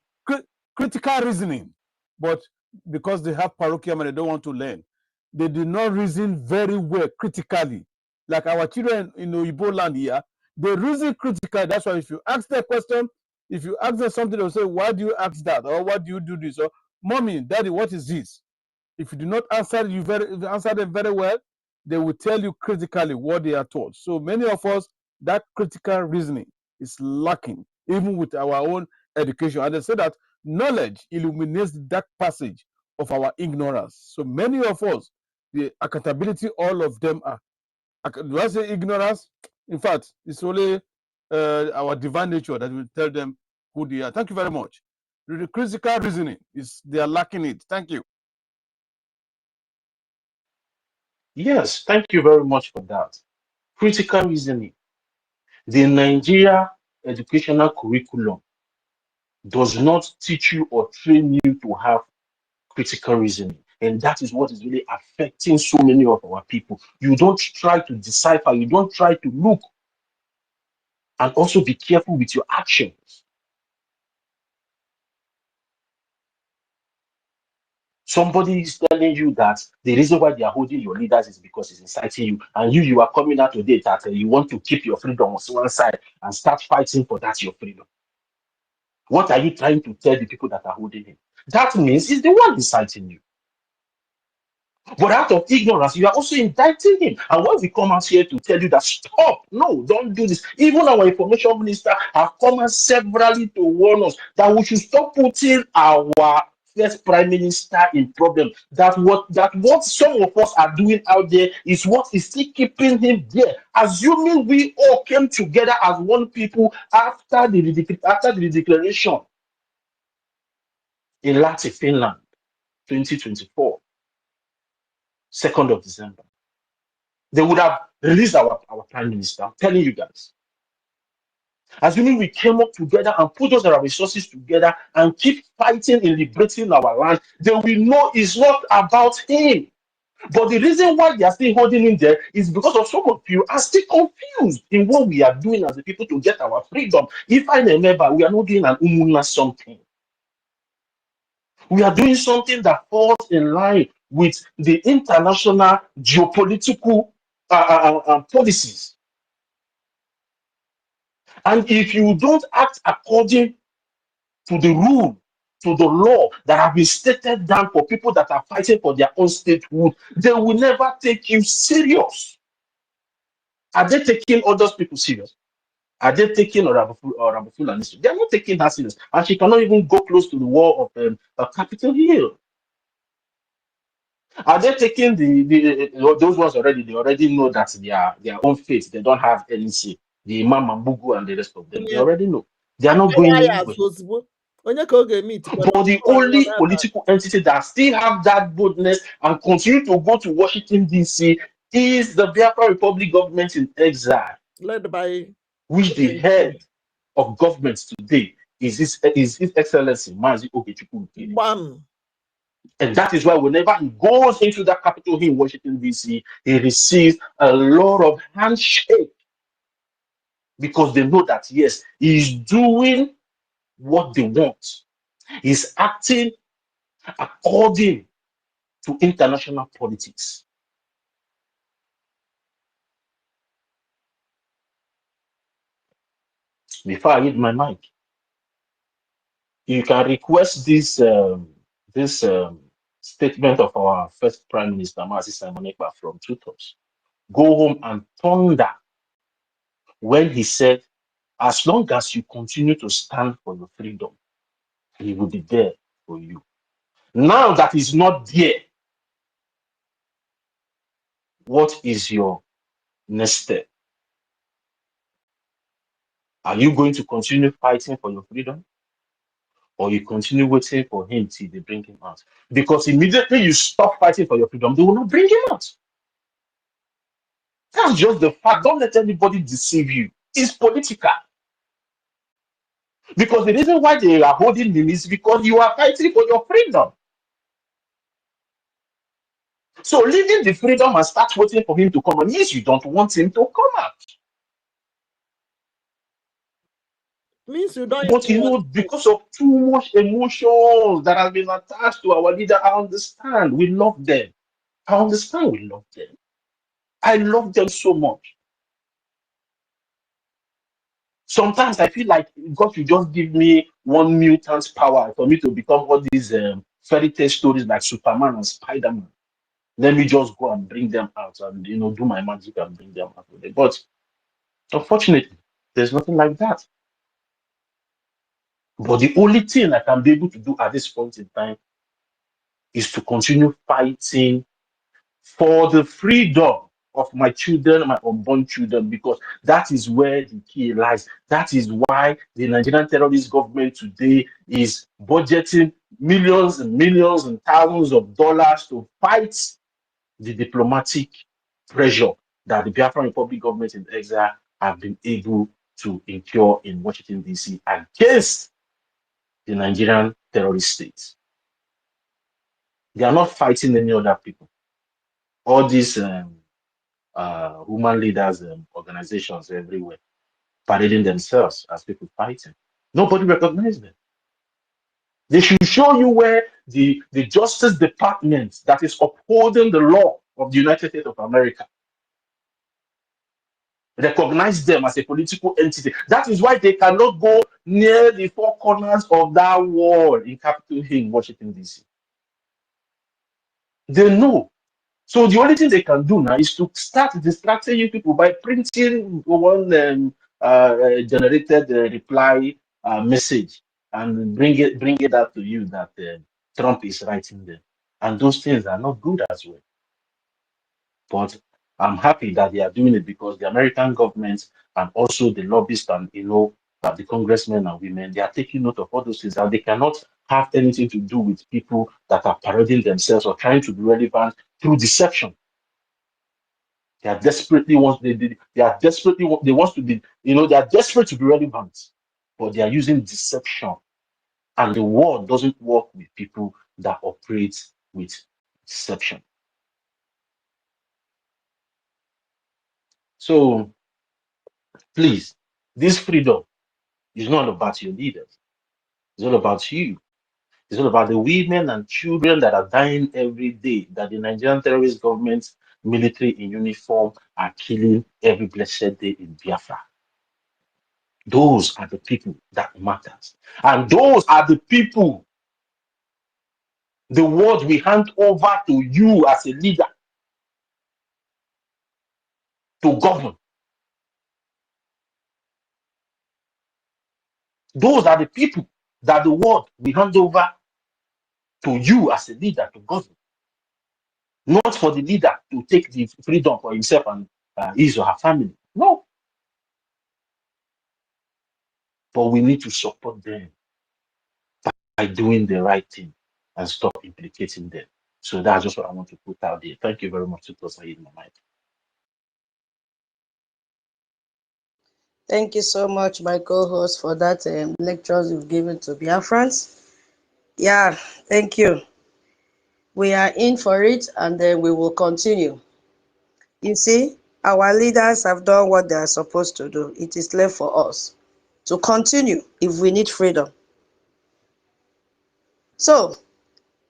critical reasoning, but because they have parochial and they don't want to learn, they do not reason very well critically. Like our children in Igbo land here, they reason critically. That's why if you ask them a question, if you ask them something, they'll say, "Why do you ask that?" Or "Why do you do this?" Or "Mommy, Daddy, what is this?" If you do not answer them very well, they will tell you critically what they are taught. So many of us, that critical reasoning is lacking, even with our own education. And they say that knowledge illuminates the dark passage of our ignorance. So many of us, the accountability, all of them are. Do I say ignorance? In fact, it's only our divine nature that will tell them who they are. Thank you very much. The critical reasoning they are lacking it. Thank you. yes, thank you very much for that. Critical reasoning. The Nigeria educational curriculum does not teach you or train you to have critical reasoning. And that is what is really affecting so many of our people. You don't try to decipher, you don't try to look, and also be careful with your actions. Somebody is telling you that the reason why they are holding your leaders is because it's inciting you, and you are coming out today that you want to keep your freedom on one side and start fighting for that your freedom. What are you trying to tell the people that are holding him? That means he's the one inciting you. But out of ignorance, you are also indicting him. And when we come out here to tell you that stop, no, don't do this. Even our information minister have come out severally to warn us that we should stop putting our first prime minister in problem. That what some of us are doing out there is what is still keeping him there. Assuming we all came together as one people after the declaration in Lahti, Finland, 2024, 2nd of December. They would have released our prime minister. I'm telling you guys. Assuming we came up together and put those our resources together and keep fighting in liberating our land, then we know it's not about him. But the reason why they are still holding him there is because of some of you are still confused in what we are doing as the people to get our freedom. If I remember, we are not doing an umuna something. We are doing something that falls in line with the international geopolitical policies. And if you don't act according to the rule, to the law that have been stated down for people that are fighting for their own statehood, they will never take you serious. Are they taking others people serious? Are they taking Rabufula? They are not taking her serious, and she cannot even go close to the wall of Capitol Hill. Are they taking those ones already? They already know that their own fate. They don't have any say. The Imam Mambugu and the rest of them, they already know. They are not going anywhere. But the only political entity that still have that boldness and continue to go to Washington, D.C. is the Biafra Republic government in exile, led by which the head of government today is His Excellency Mazi Ogechukwu Nkeri. Bam. And that is why whenever he goes into that Capitol Hill in Washington, D.C., he receives a lot of handshake because they know that, yes, he's doing what they want. He's acting according to international politics. Before I hit my mic, you can request this statement of our first Prime Minister, Mazi Simon Ekpa, from Tutos. Go home and ponder when he said, as long as you continue to stand for your freedom, he will be there for you. Now that he's not there, what is your next step? Are you going to continue fighting for your freedom? Or you continue waiting for him till they bring him out? Because immediately you stop fighting for your freedom, they will not bring him out. That's just the fact. Don't let anybody deceive you. It's political. Because the reason why they are holding him is because you are fighting for your freedom. So leaving the freedom and start waiting for him to come out means you don't want him to come out. Means you don't But you know, because of too much emotions that have been attached to our leader, I understand. We love them. I understand we love them. I love them so much. Sometimes I feel like God should just give me one mutant power for me to become all these fairy tale stories like Superman and Spider-Man. Let me just go and bring them out and do my magic and bring them out with it. But unfortunately, there's nothing like that. But the only thing I can be able to do at this point in time is to continue fighting for the freedom of my children, my unborn children, because that is where the key lies. That is why the Nigerian terrorist government today is budgeting millions and millions and thousands of dollars to fight the diplomatic pressure that the Biafran Republic government in exile have been able to incur in Washington, D.C. against the Nigerian terrorist state. They are not fighting any other people. All these woman leaders organizations everywhere parading themselves as people fighting. Nobody recognizes them. They should show you where the Justice Department that is upholding the law of the United States of America recognize them as a political entity. That is why they cannot go near the four corners of that wall in Capitol Hill in Washington, D.C. They know. So the only thing they can do now is to start distracting you people by printing one generated reply message and bring it out to you that Trump is writing them, and those things are not good as well. But I'm happy that they are doing it because the American government and also the lobbyists and the congressmen and women, they are taking note of all those things, and they cannot have anything to do with people that are parading themselves or trying to be relevant through deception. They are desperately they want to be, they are desperate to be relevant, but they are using deception. And the world doesn't work with people that operate with deception. So please, this freedom is not about your leaders. It's all about you. It's all about the women and children that are dying every day, that the Nigerian terrorist government military in uniform are killing every blessed day in Biafra. Those are the people that matters. And those are the people, the words we hand over to you as a leader to govern. Those are the people that the world will hand over to you as a leader to govern, not for the leader to take the freedom for himself and his or her family. No, but we need to support them by doing the right thing and stop implicating them. So that's just what I want to put out there. Thank you very much. It was in my mind. Thank you so much, my co-host, for that lectures you've given to Biafrans. Yeah, thank you. We are in for it, and then we will continue. You see, our leaders have done what they are supposed to do. It is left for us to continue if we need freedom. So,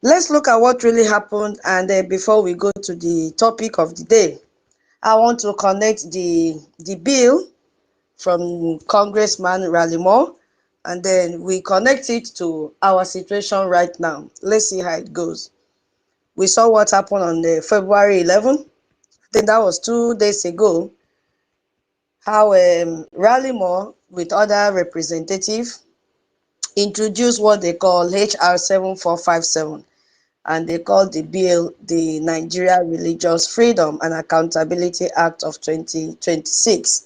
let's look at what really happened, and then before we go to the topic of the day, I want to connect the bill from Congressman Rallimore, and then we connect it to our situation right now. Let's see how it goes. We saw what happened on the February 11th. I think that was 2 days ago, how Rallimore with other representatives introduced what they call HR 7457, and they called the bill the Nigeria Religious Freedom and Accountability Act of 2026.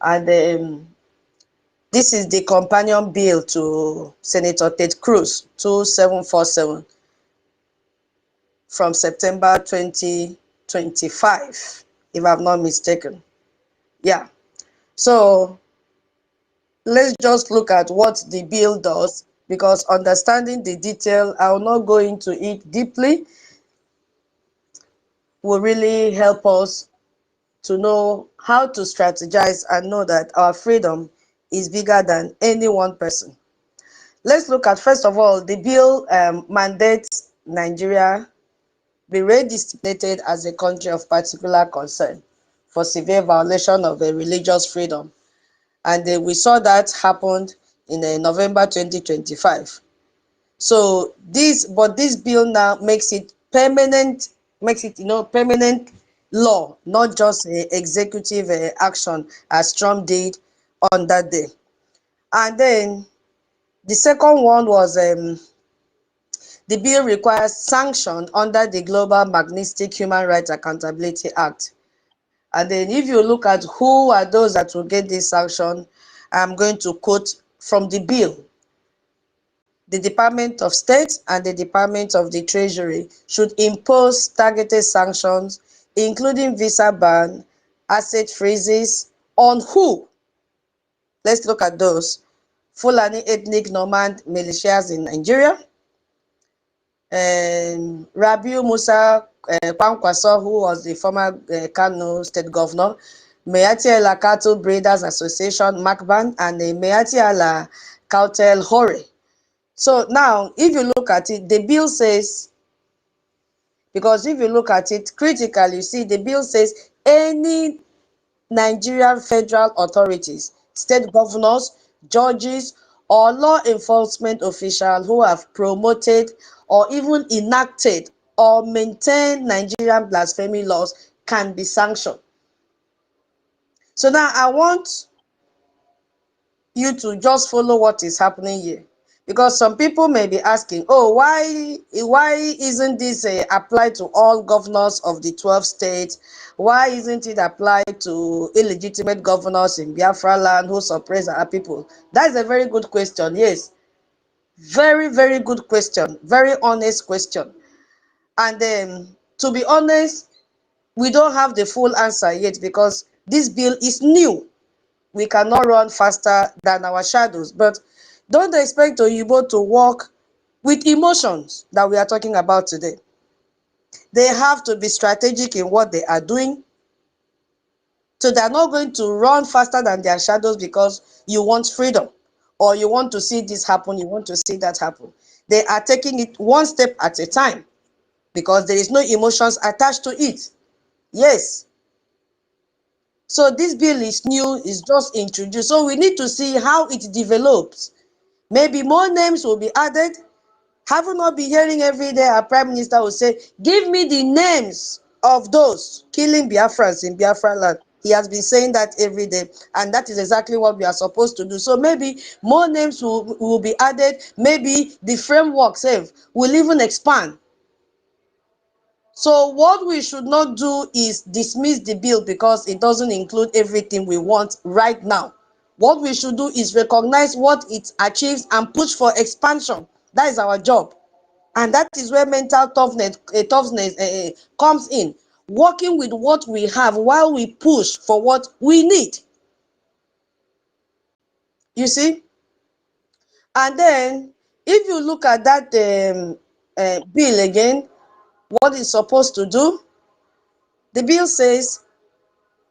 And this is the companion bill to Senator Ted Cruz 2747 from September 2025, if I'm not mistaken. Yeah. So let's just look at what the bill does, because understanding the detail, I will not go into it deeply, will really help us to know how to strategize and know that our freedom is bigger than any one person. Let's look at, first of all, the bill mandates Nigeria be re-designated as a country of particular concern for severe violation of religious freedom. And we saw that happened in November 2025. So this bill now makes it permanent, permanent law, not just executive action as Trump did on that day. And then the second one was the bill requires sanction under the Global Magnitsky Human Rights Accountability Act. And then if you look at who are those that will get this sanction, I'm going to quote from the bill. The Department of State and the Department of the Treasury should impose targeted sanctions, including visa ban, asset freezes, on who? Let's look at those. Fulani ethnic nomad militias in Nigeria, and Rabiu Musa Kwankwaso, who was the former KANU state governor, Meati Allah Cattle Breeders Association, MACBAN, and Meati Allah Kautel Hore. So now, if you look at it, the bill says, because if you look at it critically, you see the bill says any Nigerian federal authorities, state governors, judges, or law enforcement officials who have promoted or even enacted or maintained Nigerian blasphemy laws can be sanctioned. So now I want you to just follow what is happening here, because some people may be asking, oh, why isn't this applied to all governors of the 12 states? Why isn't it applied to illegitimate governors in Biafra land who suppress our people? That's a very good question. Yes, very, very good question, very honest question. And to be honest, we don't have the full answer yet, because this bill is new. We cannot run faster than our shadows. But don't expect Oyibo to work with emotions that we are talking about today. They have to be strategic in what they are doing. So they're not going to run faster than their shadows because you want freedom, or you want to see this happen, you want to see that happen. They are taking it one step at a time, because there is no emotions attached to it. Yes. So this bill is new, is just introduced. So we need to see how it develops. Maybe more names will be added. Have you not been hearing every day our Prime Minister will say, give me the names of those killing Biafrans in Biafra land? He has been saying that every day, and that is exactly what we are supposed to do. So maybe more names will be added. Maybe the framework sef will even expand. So what we should not do is dismiss the bill because it doesn't include everything we want right now. What we should do is recognize what it achieves and push for expansion. That is our job. And that is where mental toughness comes in. Working with what we have while we push for what we need. You see? And then, if you look at that bill again, what it's supposed to do, the bill says,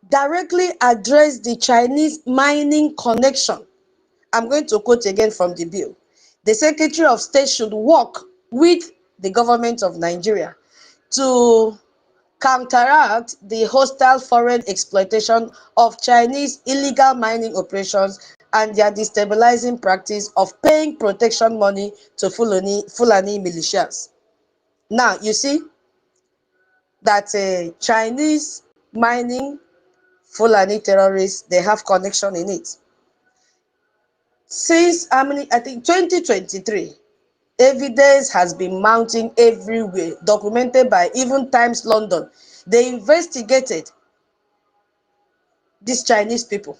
directly address the Chinese mining connection. I'm going to quote again from the bill. The Secretary of State should work with the government of Nigeria to counteract the hostile foreign exploitation of Chinese illegal mining operations and their destabilizing practice of paying protection money to Fulani militias. Now, you see that Chinese mining Fulani terrorists, they have connection in it. Since, I think 2023, evidence has been mounting everywhere, documented by even Times London. They investigated these Chinese people.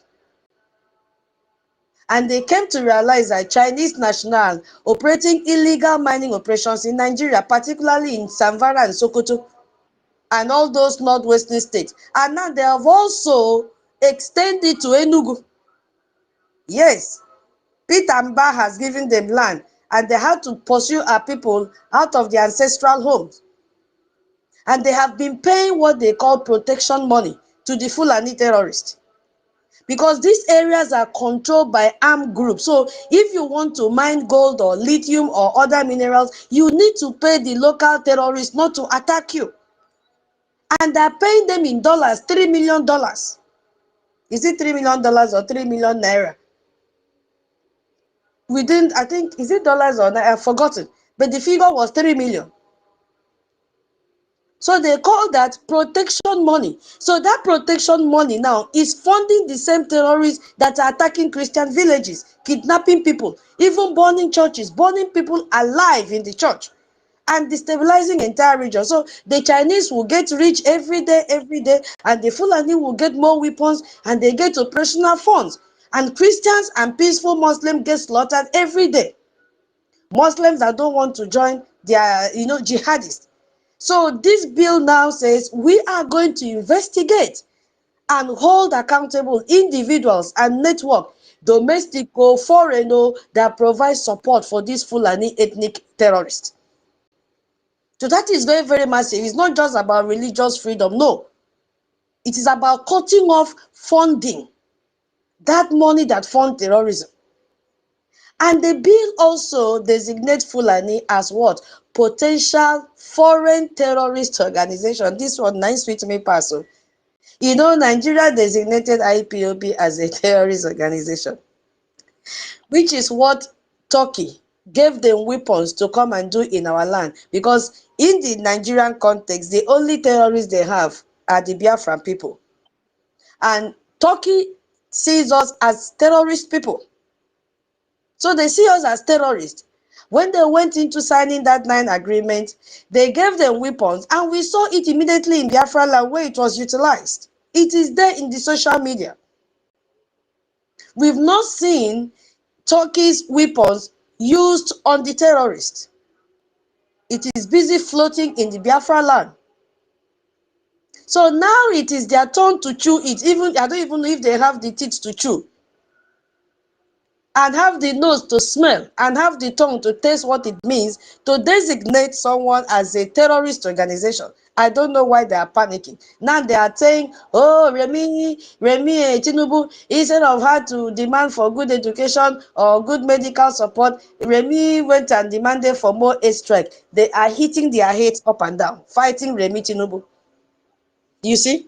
And they came to realize that Chinese nationals operating illegal mining operations in Nigeria, particularly in Zamfara and Sokoto, and all those northwestern states. And now they have also extended to Enugu. Yes, Peter Mba has given them land, and they had to pursue our people out of their ancestral homes. And they have been paying what they call protection money to the Fulani terrorists. Because these areas are controlled by armed groups. So if you want to mine gold or lithium or other minerals, you need to pay the local terrorists not to attack you. And they're paying them in dollars, $3 million. Is it $3 million or 3 million naira? We didn't, I think, is it dollars or naira? I've forgotten. But the figure was 3 million. So they call that protection money. So that protection money now is funding the same terrorists that are attacking Christian villages, kidnapping people, even burning churches, burning people alive in the church, and destabilizing entire region. So the Chinese will get rich every day, and the Fulani will get more weapons, and they get operational funds. And Christians and peaceful Muslims get slaughtered every day. Muslims that don't want to join their, jihadists. So this bill now says we are going to investigate and hold accountable individuals and network, domestic or foreign, that provide support for these Fulani ethnic terrorists. So that is very, very massive. It's not just about religious freedom. No. It is about cutting off funding, that money that funds terrorism. And the bill also designates Fulani as what? Potential foreign terrorist organization. This one, nice with me, person. Nigeria designated IPOB as a terrorist organization, which is what Turkey gave them weapons to come and do in our land. Because in the Nigerian context, the only terrorists they have are the Biafran people. And Turkey sees us as terrorist people. So they see us as terrorists. When they went into signing that 9 agreement, they gave them weapons, and we saw it immediately in Biafra land where it was utilized. It is there in the social media. We've not seen Turkey's weapons used on the terrorists. It is busy floating in the Biafra land. So now it is their turn to chew it. I don't even know if they have the teeth to chew, and have the nose to smell, and have the tongue to taste what it means to designate someone as a terrorist organization. I don't know why they are panicking. Now they are saying, oh, Remi Tinubu, instead of her to demand for good education or good medical support, Remi went and demanded for more airstrike. They are hitting their heads up and down, fighting Remi Tinubu. You see?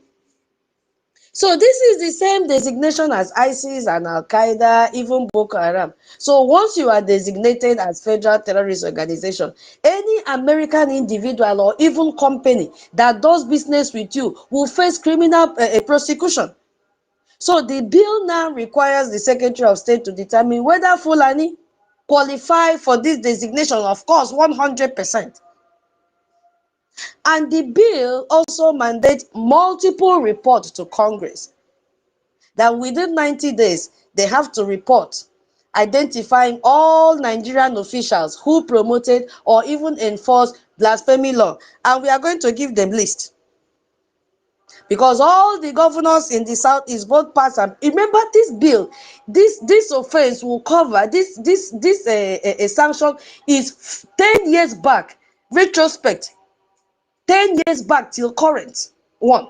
So this is the same designation as ISIS and Al-Qaeda, even Boko Haram. So once you are designated as federal terrorist organization, any American individual or even company that does business with you will face criminal prosecution. So the bill now requires the Secretary of State to determine whether Fulani qualify for this designation, of course, 100%. And the bill also mandates multiple reports to Congress, that within 90 days, they have to report identifying all Nigerian officials who promoted or even enforced blasphemy law. And we are going to give them list. Because all the governors in the south is both parts. And remember, this bill, this offense will cover this sanction is 10 years back, retrospect, 10 years back till current one.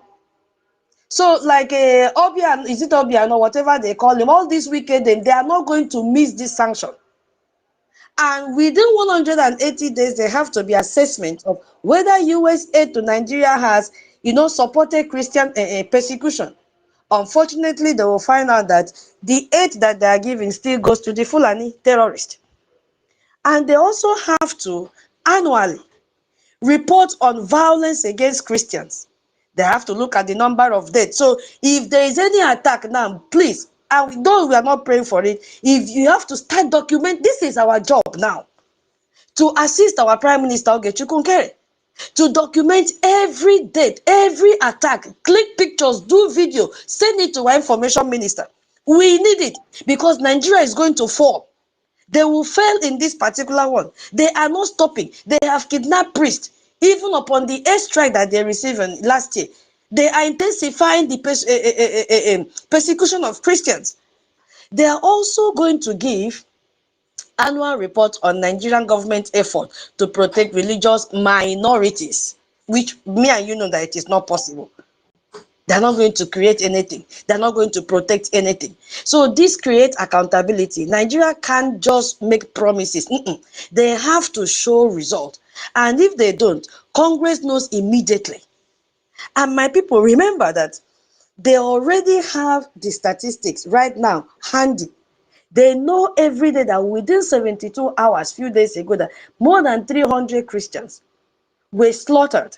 So like Obian, is it Obian or whatever they call him, all these wicked, they are not going to miss this sanction. And within 180 days, there have to be assessment of whether US aid to Nigeria has, supported Christian persecution. Unfortunately, they will find out that the aid that they are giving still goes to the Fulani terrorists. And they also have to annually report on violence against Christians. They have to look at the number of deaths. So if there is any attack now, please, and though we are not praying for it, if you have to start document, this is our job now, to assist our Prime Minister Ogechukwu Nkere, to document every death, every attack, click pictures, do video, send it to our information minister. We need it because Nigeria is going to fall. They will fail in this particular one. They are not stopping. They have kidnapped priests. Even upon the airstrike that they received last year, they are intensifying the persecution of Christians. They are also going to give annual report on Nigerian government effort to protect religious minorities, which me and you know that it is not possible. They're not going to create anything. They're not going to protect anything. So this creates accountability. Nigeria can't just make promises. They have to show result. And if they don't, Congress knows immediately. And my people, remember that they already have the statistics right now handy. They know every day that within 72 hours, few days ago, that more than 300 Christians were slaughtered.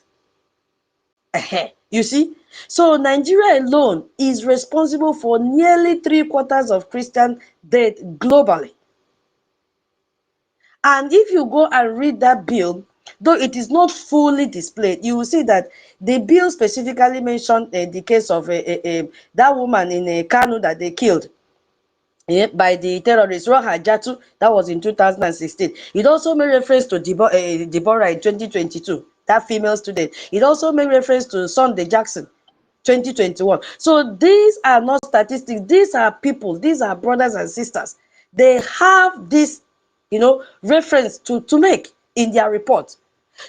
You see? So Nigeria alone is responsible for nearly 3/4 of Christian death globally. And if you go and read that bill, though it is not fully displayed, you will see that the bill specifically mentioned the case of that woman in KANU that they killed by the terrorist Roha Jatu. That was in 2016. It also made reference to Deborah in 2022, that female student. It also made reference to Sunday Jackson, 2021. So these are not statistics. These are people. These are brothers and sisters. They have this, reference to make in their report.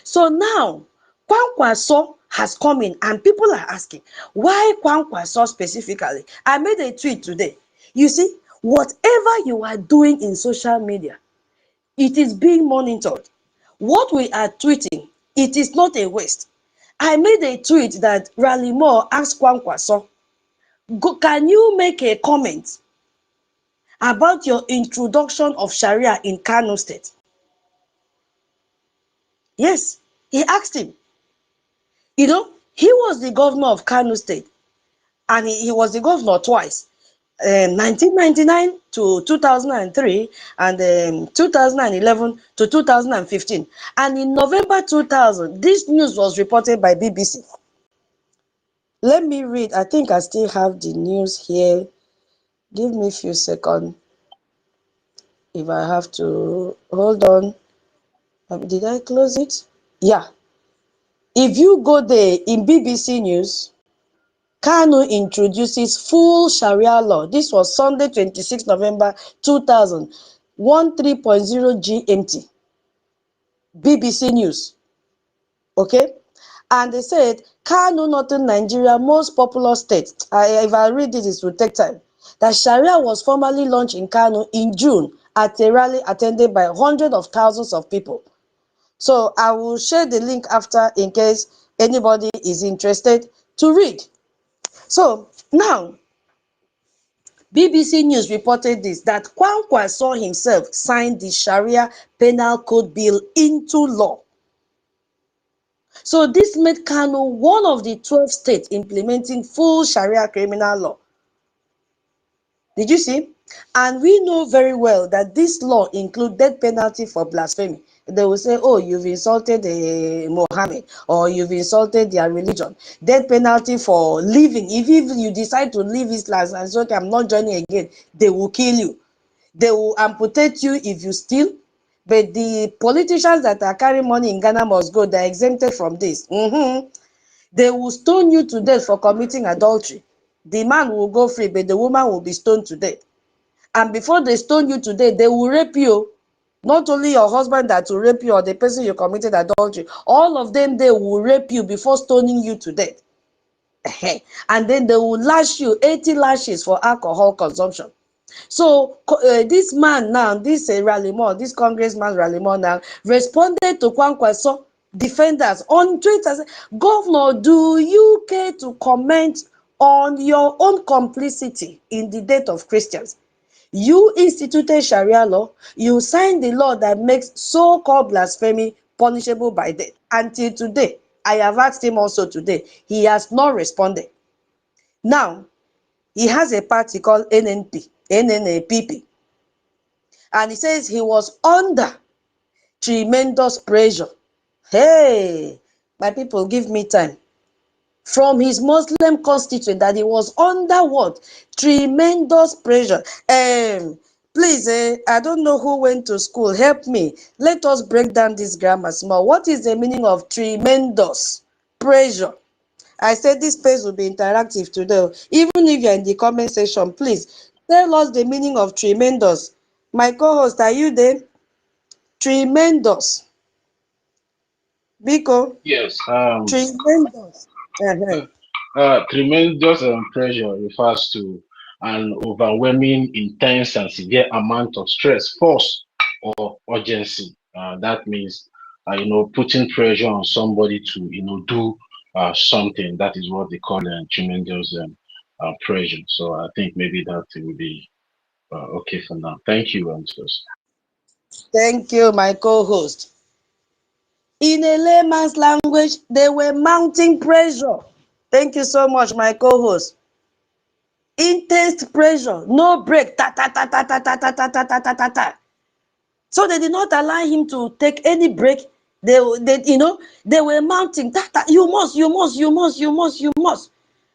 So now, Kwankwaso has come in and people are asking, why Kwankwaso specifically? I made a tweet today. You see, whatever you are doing in social media, it is being monitored. What we are tweeting, it is not a waste. I made a tweet that Rally Moore asked Kwankwaso, can you make a comment about your introduction of Sharia in Kano State? Yes, he asked him. He was the governor of Kano State, and he was the governor twice, 1999 to 2003, and 2011 to 2015. And in November 2000, this news was reported by BBC. Let me read. I think I still have the news here. Give me a few seconds. If I have to hold on. Did I close it? Yeah. If you go there in BBC News, KANU introduces full Sharia law. This was Sunday, 26 November 2000, 13.0 GMT. BBC News. Okay? And they said, KANU, Northern Nigeria, most popular state. If I read it, it will take time. That Sharia was formally launched in KANU in June at a rally attended by hundreds of thousands of people. So I will share the link after in case anybody is interested to read. So now, BBC News reported this, that Kwankwaso himself signed the Sharia Penal Code Bill into law. So this made KANU one of the 12 states implementing full Sharia criminal law. Did you see? And we know very well that this law includes death penalty for blasphemy. They will say, oh, you've insulted Mohammed, or you've insulted their religion. Death penalty for leaving. If you decide to leave Islam and say, okay, I'm not joining again, they will kill you. They will amputate you if you steal. But the politicians that are carrying money in Ghana must go. They're exempted from this. They will stone you to death for committing adultery. The man will go free, but the woman will be stoned to death. And before they stone you today, they will rape you. Not only your husband that will rape you or the person you committed adultery, all of them, they will rape you before stoning you to death. And then they will lash you 80 lashes for alcohol consumption. So this man now, this Rallimore, this congressman Rallimore now, responded to Kwankwaso defenders on Twitter. Governor, do you care to comment on your own complicity in the death of Christians? You instituted Sharia law. You signed the law that makes so-called blasphemy punishable by death. Until today, I have asked him also today. He has not responded. Now, he has a party called NNAPP. And he says he was under tremendous pressure. Hey, my people, give me time. From his Muslim constituent, that he was under what? Tremendous pressure. Please, I don't know who went to school. Help me. Let us break down this grammar small. What is the meaning of tremendous pressure? I said this space will be interactive today. Even if you're in the comment section, please tell us the meaning of tremendous. My co-host, are you there? Tremendous. Biko, Yes. tremendous. Tremendous pressure refers to an overwhelming, intense, and severe amount of stress, force, or urgency. That means, putting pressure on somebody to, do something. That is what they call tremendous pressure. So I think maybe that will be okay for now. Thank you, Antos. Thank you, my co-host. In a layman's language, they were mounting pressure. Thank you so much, my co-host. Intense pressure, no break. Ta ta ta ta ta ta ta ta ta ta ta ta. So they did not allow him to take any break. They were mounting. Ta, ta, you must, you must, you must, you must, you must.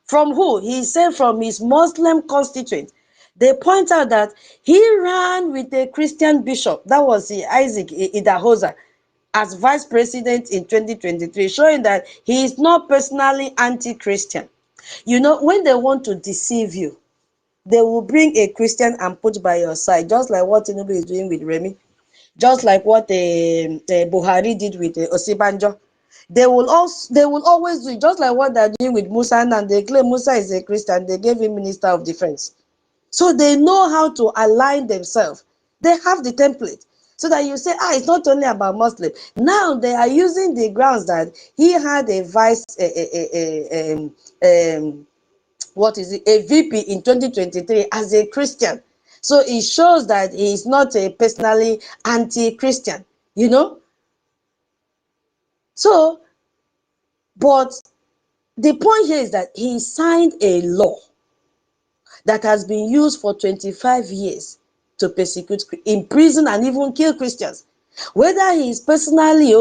From who? He said from his Muslim constituent. They point out that he ran with a Christian bishop. That was Isaac Idahosa as vice president in 2023, showing that he is not personally anti-Christian. When they want to deceive you, they will bring a Christian and put by your side, just like what Tinubu is doing with Remi, just like what Buhari did with Osibanjo. They will always do it, just like what they're doing with Musa, and they claim Musa is a Christian. They gave him Minister of Defense. So they know how to align themselves. They have the template. So that you say, it's not only about Muslim. Now they are using the grounds that he had a a VP in 2023 as a Christian. So it shows that he is not a personally anti-Christian, So, but the point here is that he signed a law that has been used for 25 years to persecute, imprison, and even kill Christians. Whether he is personally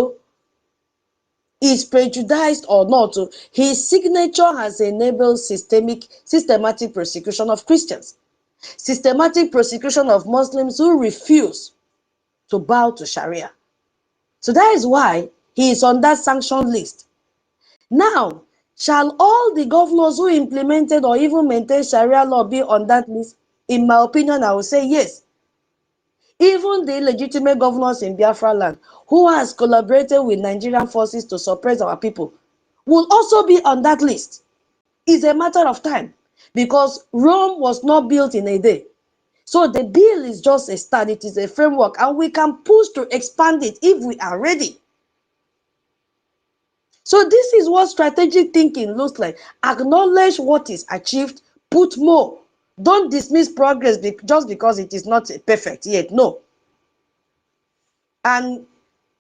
is prejudiced or not, his signature has enabled systematic persecution of Christians, systematic persecution of Muslims who refuse to bow to Sharia. So that is why he is on that sanction list. Now, shall all the governors who implemented or even maintained Sharia law be on that list? In my opinion, I would say yes. Even the legitimate governors in Biafra land who has collaborated with Nigerian forces to suppress our people will also be on that list. It's a matter of time, because Rome was not built in a day. So the bill is just a start. It is a framework, and we can push to expand it if we are ready. So this is what strategic thinking looks like. Acknowledge what is achieved, put more. Don't dismiss progress just because it is not perfect yet. No. And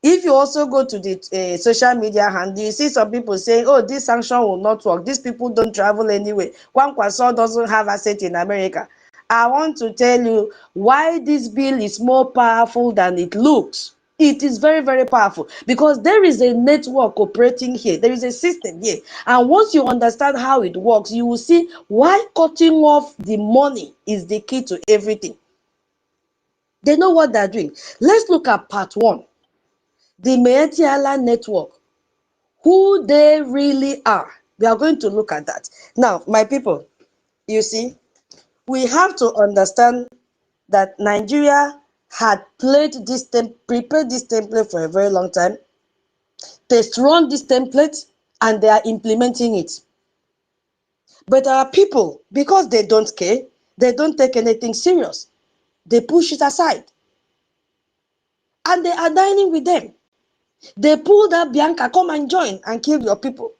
if you also go to the social media handle, you see some people saying, oh, this sanction will not work. These people don't travel anyway. Kwankwaso doesn't have asset in America. I want to tell you why this bill is more powerful than it looks. It is very, very powerful because there is a network operating here. There is a system here. And once you understand how it works, you will see why cutting off the money is the key to everything. They know what they're doing. Let's look at part one. The Meetiala network, who they really are. We are going to look at that. Now, my people, you see, we have to understand that Nigeria had prepared this template for a very long time. Test run this template and they are implementing it. But our people, because they don't care, they don't take anything serious. They push it aside. And they are dining with them. They pull that Bianca, come and join and kill your people.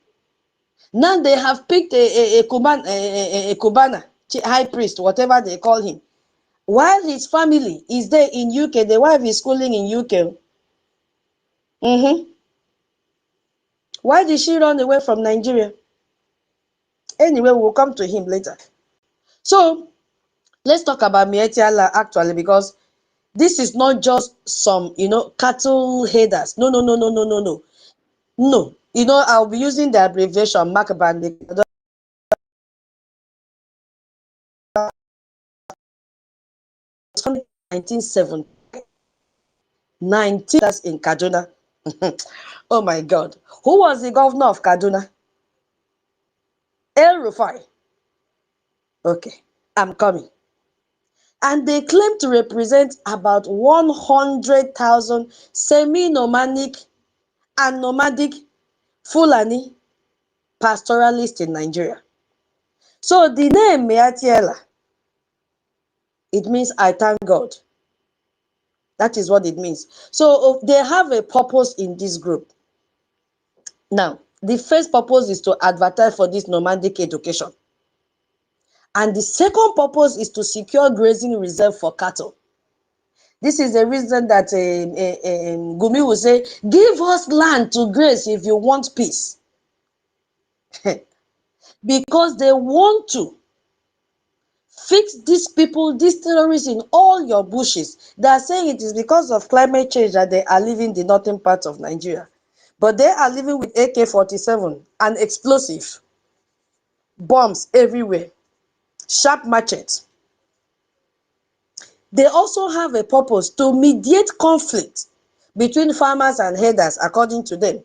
Now they have picked a Cubana, high priest, whatever they call him. While his family is there in UK, the wife is schooling in UK. Why did she run away from Nigeria? Anyway, we'll come to him later. So, let's talk about Mietiala actually, because this is not just some, cattle headers. No. No. I'll be using the abbreviation MACBAN because 1970. 19 years in Kaduna. Oh my God. Who was the governor of Kaduna? El Rufai. Okay, I'm coming. And they claim to represent about 100,000 semi-nomadic and nomadic Fulani pastoralists in Nigeria. So the name Meatiela, it means I thank God. That is what it means. So they have a purpose in this group. Now, the first purpose is to advertise for this nomadic education. And the second purpose is to secure grazing reserve for cattle. This is the reason that Gumi will say, give us land to graze if you want peace. Because they want to fix these people, these terrorists in all your bushes. They are saying it is because of climate change that they are leaving the northern part of Nigeria. But they are living with AK-47 and explosive bombs everywhere, sharp machetes. They also have a purpose to mediate conflict between farmers and herders, according to them,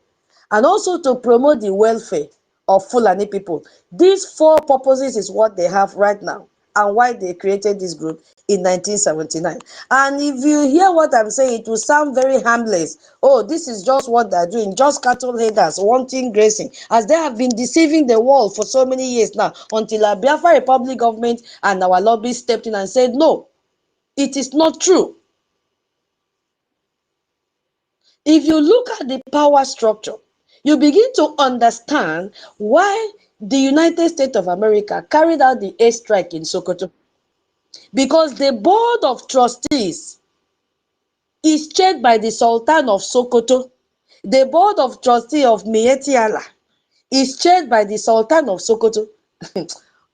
and also to promote the welfare of Fulani people. These four purposes is what they have right now and why they created this group in 1979. And if you hear what I'm saying, it will sound very harmless. Oh, this is just what they're doing, just cattle herders wanting grazing, as they have been deceiving the world for so many years now, until our Biafra Republic government and our lobbyists stepped in and said, no, it is not true. If you look at the power structure, you begin to understand why the United States of America carried out the airstrike in Sokoto. Because the board of trustees is chaired by the Sultan of Sokoto. The board of trustees of Mietiala is chaired by the Sultan of Sokoto.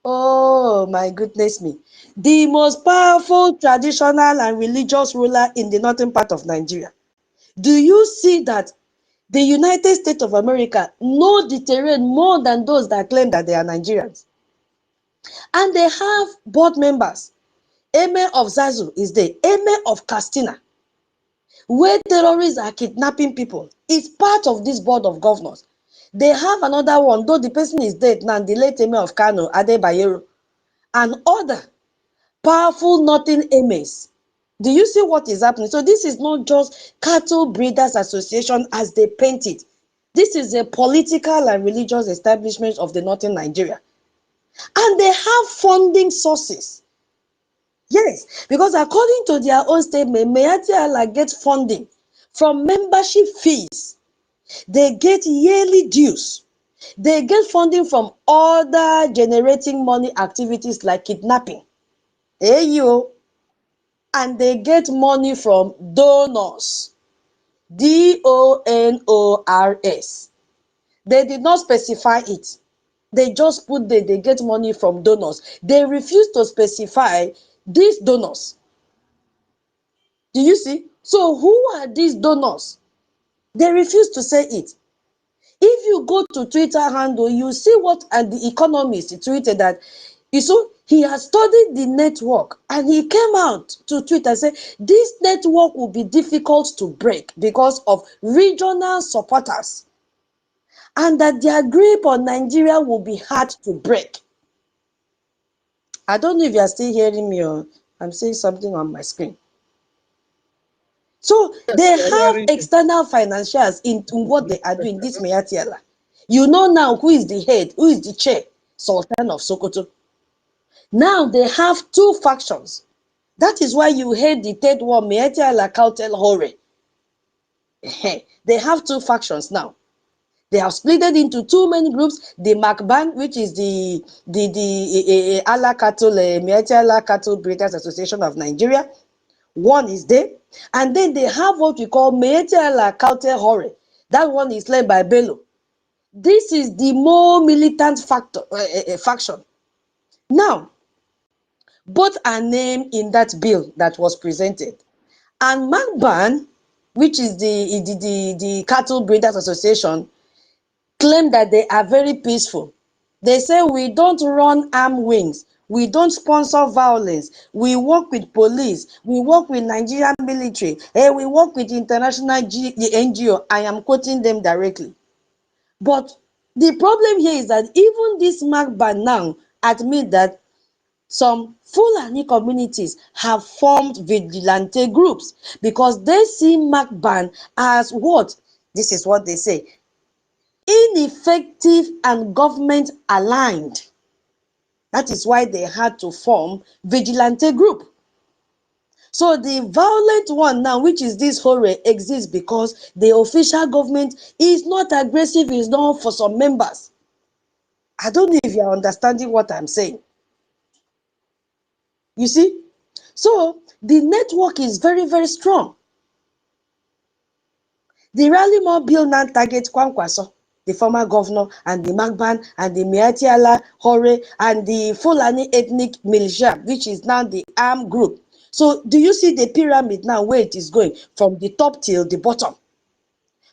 Oh my goodness me. The most powerful traditional and religious ruler in the northern part of Nigeria. Do you see that the United States of America know the terrain more than those that claim that they are Nigerians? And they have board members. Emir of Zazu is there. Emir of Castina, where terrorists are kidnapping people, is part of this board of governors. They have another one, though the person is dead now, the late Emir of KANU, Adebayero, and other powerful northern emirs. Do you see what is happening? So this is not just cattle breeders association as they paint it. This is a political and religious establishment of the northern Nigeria. And they have funding sources. Yes, because according to their own statement, Meatiala gets funding from membership fees. They get yearly dues. They get funding from other generating money activities like kidnapping. Hey, you. And they get money from donors. DONORS. They did not specify it. They just put they get money from donors. They refuse to specify these donors. Do you see? So who are these donors? They refuse to say it. If you go to Twitter handle, you see what and The Economist tweeted that he has studied the network and he came out to tweet and say this network will be difficult to break because of regional supporters and that their grip on Nigeria will be hard to break. I don't know if you are still hearing me or I'm saying something on my screen. So Yes, they we're have hearing you. external financiers in what they are doing, this Mayatiela. You know now who is the head, who is the chair, Sultan of Sokoto. Now they have two factions. That is why you heard the third one, Mayatiela Kautel Hore. They have two factions now. They have split it into two main groups. The MACBAN, which is the Allah Cattle, Mayatiela Cattle Breeders Association of Nigeria. One is there. And then they have what we call Mayetiala Kaute Hore. That one is led by Bello. This is the more militant faction. Now, both are named in that bill that was presented. And MACBAN, which is the Cattle Breeders Association, claim that they are very peaceful. They say we don't run armed wings. We don't sponsor violence. We work with police. We work with Nigerian military. We work with international NGO. I am quoting them directly. But the problem here is that even this MACBAN now admit that some Fulani communities have formed vigilante groups because they see MACBAN as what? This is what they say. Ineffective and government aligned. That is why they had to form vigilante group. So the violent one now, which is this horror, exists because the official government is not aggressive, is not for some members. I don't know if you are understanding what I'm saying. You see? So the network is very, very strong. The Rally More bill now targets Kwankwaso, the former governor, and the MACBAN, and the Miatiala Hore, and the Fulani ethnic militia, which is now the armed group. So do you see the pyramid now where it is going from the top till the bottom?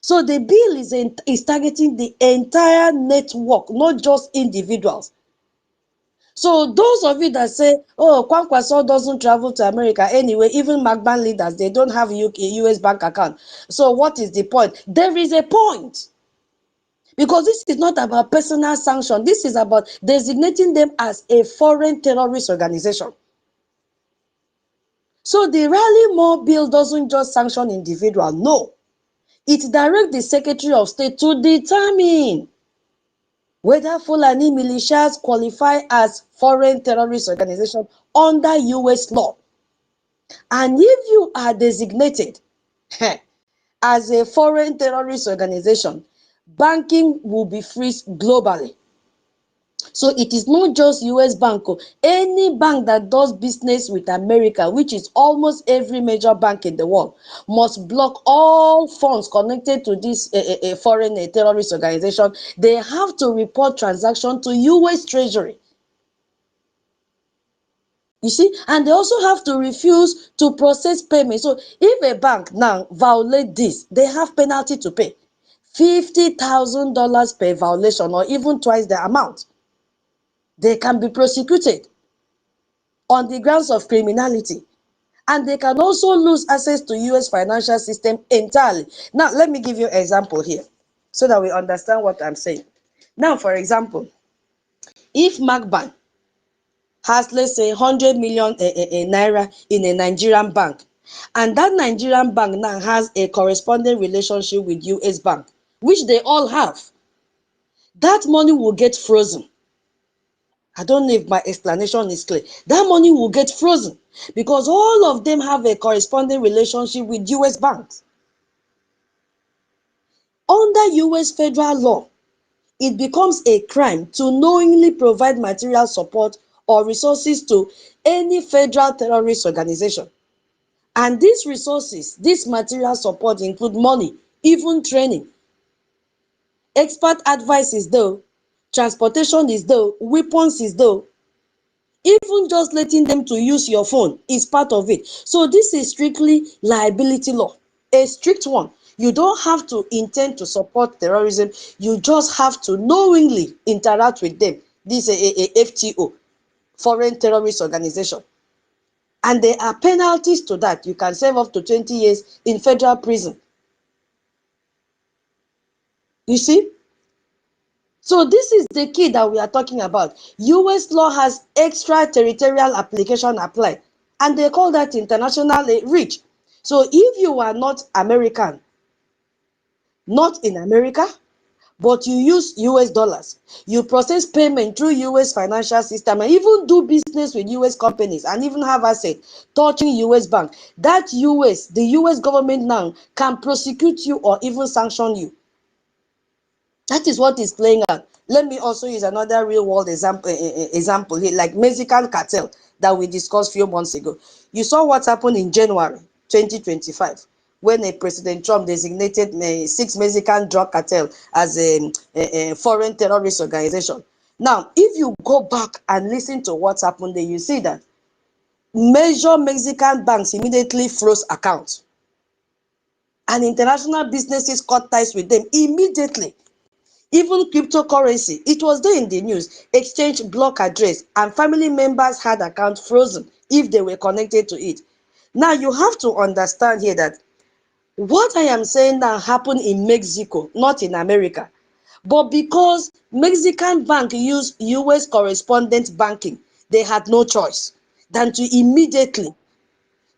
So the bill is targeting the entire network, not just individuals. So those of you that say, oh, Kwankwaso doesn't travel to America anyway, even MACBAN leaders, they don't have US bank account. So what is the point? There is a point. Because this is not about personal sanction. This is about designating them as a foreign terrorist organization. So the Rally More bill doesn't just sanction individuals. No. It directs the Secretary of State to determine whether Fulani militias qualify as foreign terrorist organization under US law. And if you are designated as a foreign terrorist organization, banking will be freezed globally. So it is not just US bank. Any bank that does business with America, which is almost every major bank in the world, must block all funds connected to this foreign terrorist organization. They have to report transaction to US Treasury. You see, and they also have to refuse to process payment. So if a bank now violate this, they have penalty to pay. $50,000 per violation or even twice the amount. They can be prosecuted on the grounds of criminality. And they can also lose access to US financial system entirely. Now, let me give you an example here so that we understand what I'm saying. Now, for example, if MACBAN has, let's say, 100 million naira in a Nigerian bank, and that Nigerian bank now has a corresponding relationship with US bank, which they all have, that money will get frozen. I don't know if my explanation is clear. That money will get frozen because all of them have a corresponding relationship with US banks. Under US federal law, it becomes a crime to knowingly provide material support or resources to any federal terrorist organization. And these resources, this material support include money, even training. Expert advice is though, transportation is though, weapons is though. Even just letting them to use your phone is part of it. So this is strictly liability law, a strict one. You don't have to intend to support terrorism. You just have to knowingly interact with them. This is a FTO, foreign terrorist organization. And there are penalties to that. You can serve up to 20 years in federal prison. You see? So this is the key that we are talking about. US law has extraterritorial application applied, and they call that international reach. So if you are not American, not in America, but you use US dollars, you process payment through US financial system, and even do business with US companies, and even have assets touching US bank, that the US government now can prosecute you or even sanction you. That is what is playing out. Let me also use another real world example here, like Mexican cartel that we discussed a few months ago. You saw what happened in January 2025 when President Trump designated 6 Mexican drug cartel as a foreign terrorist organization. Now, if you go back and listen to what happened there, you see that major Mexican banks immediately froze accounts, and international businesses cut ties with them immediately. Even cryptocurrency, it was there in the news, exchange block address, and family members had accounts frozen if they were connected to it. Now you have to understand here that what I am saying now happened in Mexico, not in America. But because Mexican bank used US correspondent banking, they had no choice than to immediately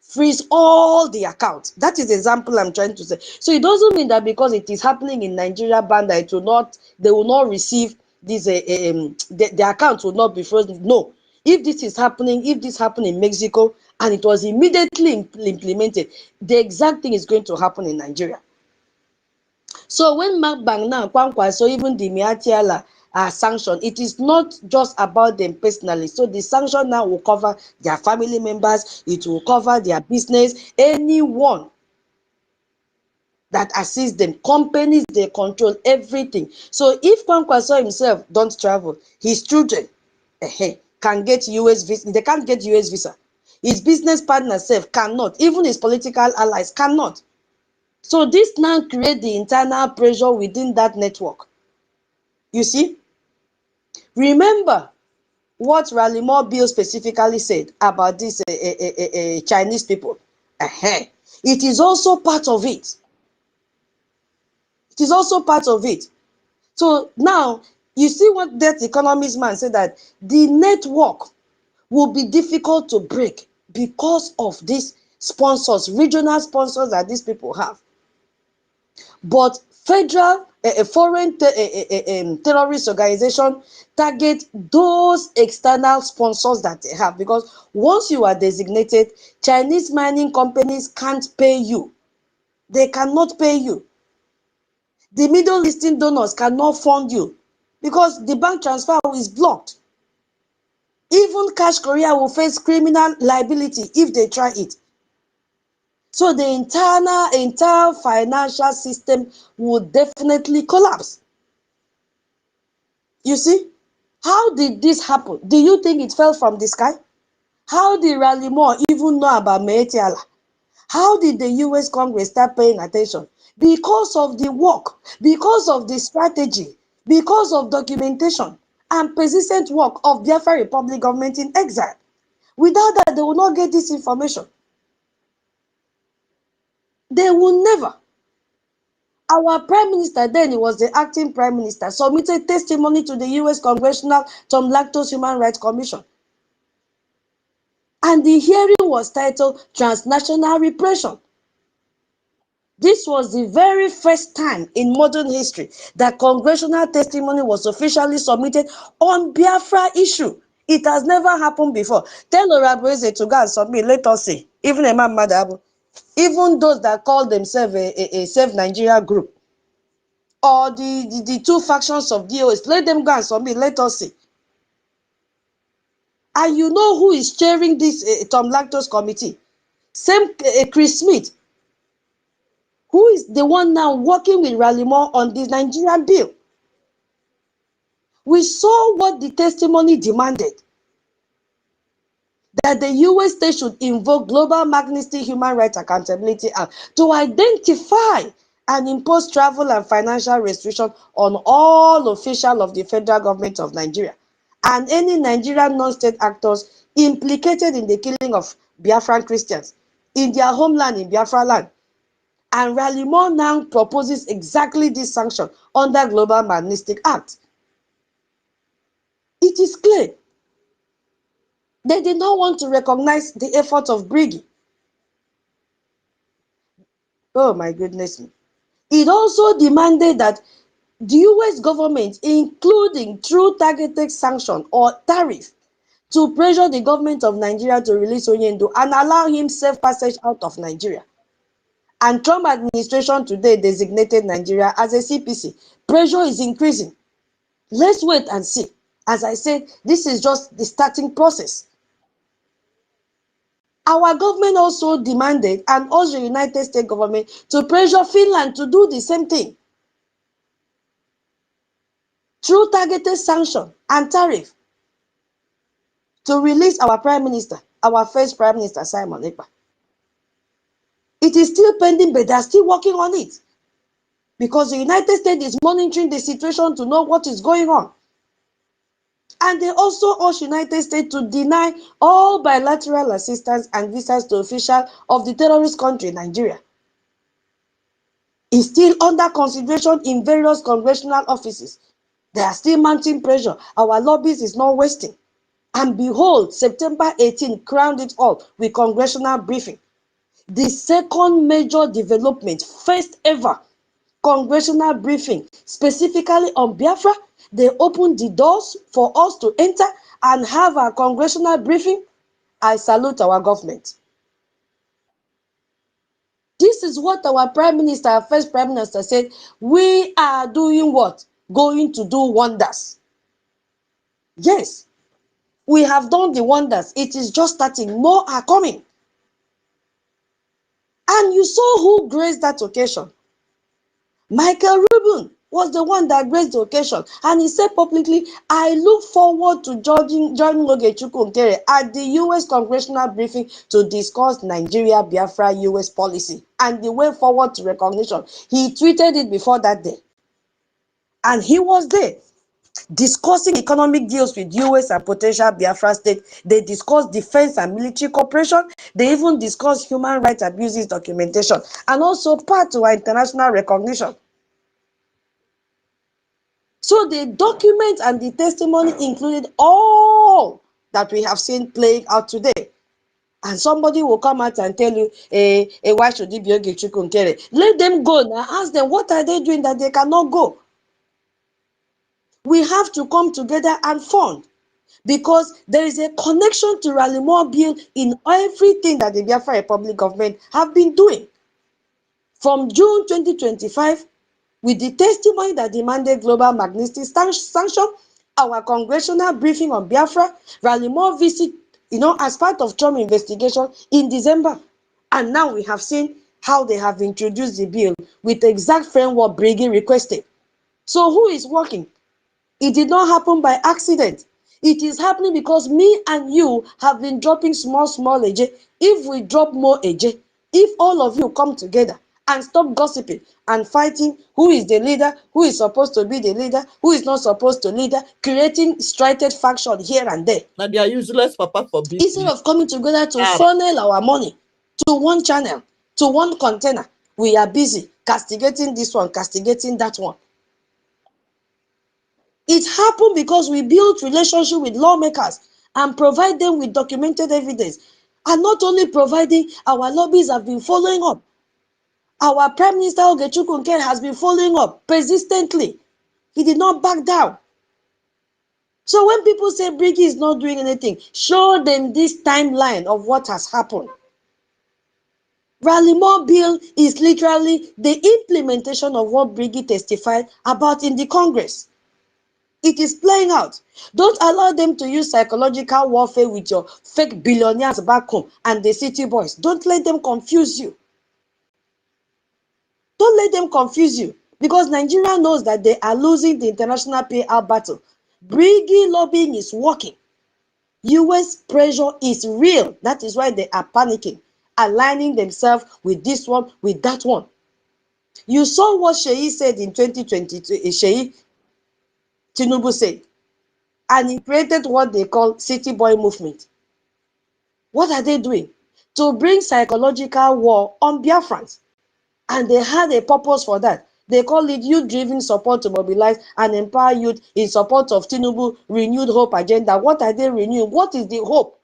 freeze all the accounts. That is the example I'm trying to say. So it doesn't mean that because it is happening in Nigeria band that they will not receive this, the account will not be frozen. No. If this happened in Mexico and it was immediately implemented, the exact thing is going to happen in Nigeria. So when Macbank now, Kwankwa, so even the Miatiala are sanctioned, it is not just about them personally. So the sanction now will cover their family members, it will cover their business, anyone that assists them, companies they control, everything. So if Kwankwaso himself don't travel, his children can get US visa. They can't get US visa. His business partners self cannot. Even his political allies cannot. So this now creates the internal pressure within that network. You see? Remember what Raleigh Moore Bill specifically said about these Chinese people. It is also part of it. It is also part of it. So now, you see what that economist man said, that the network will be difficult to break because of these sponsors, regional sponsors that these people have. But federal foreign terrorist organization target those external sponsors that they have, because once you are designated, Chinese mining companies can't pay you. They cannot pay you. The Middle Eastern donors cannot fund you because the bank transfer is blocked. Even Cash Korea will face criminal liability if they try it. So the entire financial system would definitely collapse. You see? How did this happen? Do you think it fell from the sky? How did Raleigh Moore even know about Meetiala? How did the US Congress start paying attention? Because of the work, because of the strategy, because of documentation and persistent work of Biafra Republic government in exile. Without that, they will not get this information. They will never. Our prime minister then, he was the acting prime minister, submitted testimony to the US Congressional Tom Lactose Human Rights Commission. And the hearing was titled Transnational Repression. This was the very first time in modern history that congressional testimony was officially submitted on Biafra issue. It has never happened before. Tell Orabueze to go and submit, let us see. Even Imam Madabu, even those that call themselves a Save Nigeria group, or the two factions of DOS, let them go and submit, let us see. And you know who is chairing this Tom Lactose committee? Same Chris Smith, who is the one now working with Raleigh Moore on this Nigerian bill. We saw what the testimony demanded. that the US state should invoke Global Magnitsky Human Rights Accountability Act to identify and impose travel and financial restrictions on all officials of the federal government of Nigeria and any Nigerian non-state actors implicated in the killing of Biafran Christians in their homeland in Biafra land. And Ralimo now proposes exactly this sanction under Global Magnitsky Act. It is clear they did not want to recognize the effort of Briggy. Oh my goodness me. It also demanded that the US government, including through targeted sanction or tariff, to pressure the government of Nigeria to release Onyendo and allow him safe passage out of Nigeria. And Trump administration today designated Nigeria as a CPC. Pressure is increasing. Let's wait and see. As I said, this is just the starting process. Our government also demanded and urged the United States government to pressure Finland to do the same thing through targeted sanction and tariff to release our Prime Minister, our first Prime Minister, Simon Ekpa. It is still pending, but they are still working on it because the United States is monitoring the situation to know what is going on. And they also urge the United States to deny all bilateral assistance and visas to officials of the terrorist country, Nigeria. It's still under consideration in various congressional offices. They are still mounting pressure. Our lobbies is not wasting. And behold, September 18 crowned it all with congressional briefing. The second major development, first ever congressional briefing, specifically on Biafra. They opened the doors for us to enter and have a congressional briefing. I salute our government. This is what our Prime Minister, our first Prime Minister said, we are doing what? Going to do wonders. Yes, we have done the wonders. It is just starting. More are coming. And you saw who graced that occasion. Michael Rubin was the one that graced the occasion. And he said publicly, I look forward to joining Ogechukwu NKERE at the U.S. congressional briefing to discuss Nigeria-Biafra U.S. policy and the way forward to recognition. He tweeted it before that day. And he was there discussing economic deals with U.S. and potential Biafra state. They discussed defense and military cooperation. They even discussed human rights abuses documentation and also part to our international recognition. So the document and the testimony included all that we have seen playing out today. And somebody will come out and tell you, why should it be Ogechukwu NKERE? Let them go now. Ask them, what are they doing that they cannot go? We have to come together and fund, because there is a connection to Ralimo Bill in everything that the Biafra Republic government have been doing. From June 2025, with the testimony that demanded Global Magnitsky sanction, our congressional briefing on Biafra, Ralimo visit, as part of Trump investigation in December. And now we have seen how they have introduced the bill with the exact framework Briggy requested. So who is working? It did not happen by accident. It is happening because me and you have been dropping small AJ. If we drop more AJ, if all of you come together and stop gossiping and fighting who is the leader, who is supposed to be the leader, who is not supposed to leader, creating strided faction here and there. Now they are useless, Papa, for business. Instead of coming together to funnel our money to one channel, to one container, we are busy castigating this one, castigating that one. It happened because we built relationship with lawmakers and provide them with documented evidence. And not only providing, our lobbies have been following up. Our Prime Minister Ogechukwu NKERE has been following up persistently. He did not back down. So when people say Briggy is not doing anything, show them this timeline of what has happened. Ralimo Bill is literally the implementation of what Briggy testified about in the Congress. It is playing out. Don't allow them to use psychological warfare with your fake billionaires back home and the city boys. Don't let them confuse you. Don't let them confuse you, because Nigeria knows that they are losing the international payout battle. Briggy lobbying is working. US pressure is real. That is why they are panicking, aligning themselves with this one, with that one. You saw what Sheyi said in 2022, Sheyi Tinubu said, and he created what they call City Boy movement. What are they doing? To bring psychological war on Biafrans. And they had a purpose for that. They call it youth-driven support to mobilize and empower youth in support of Tinubu renewed hope agenda. What are they renewing? What is the hope?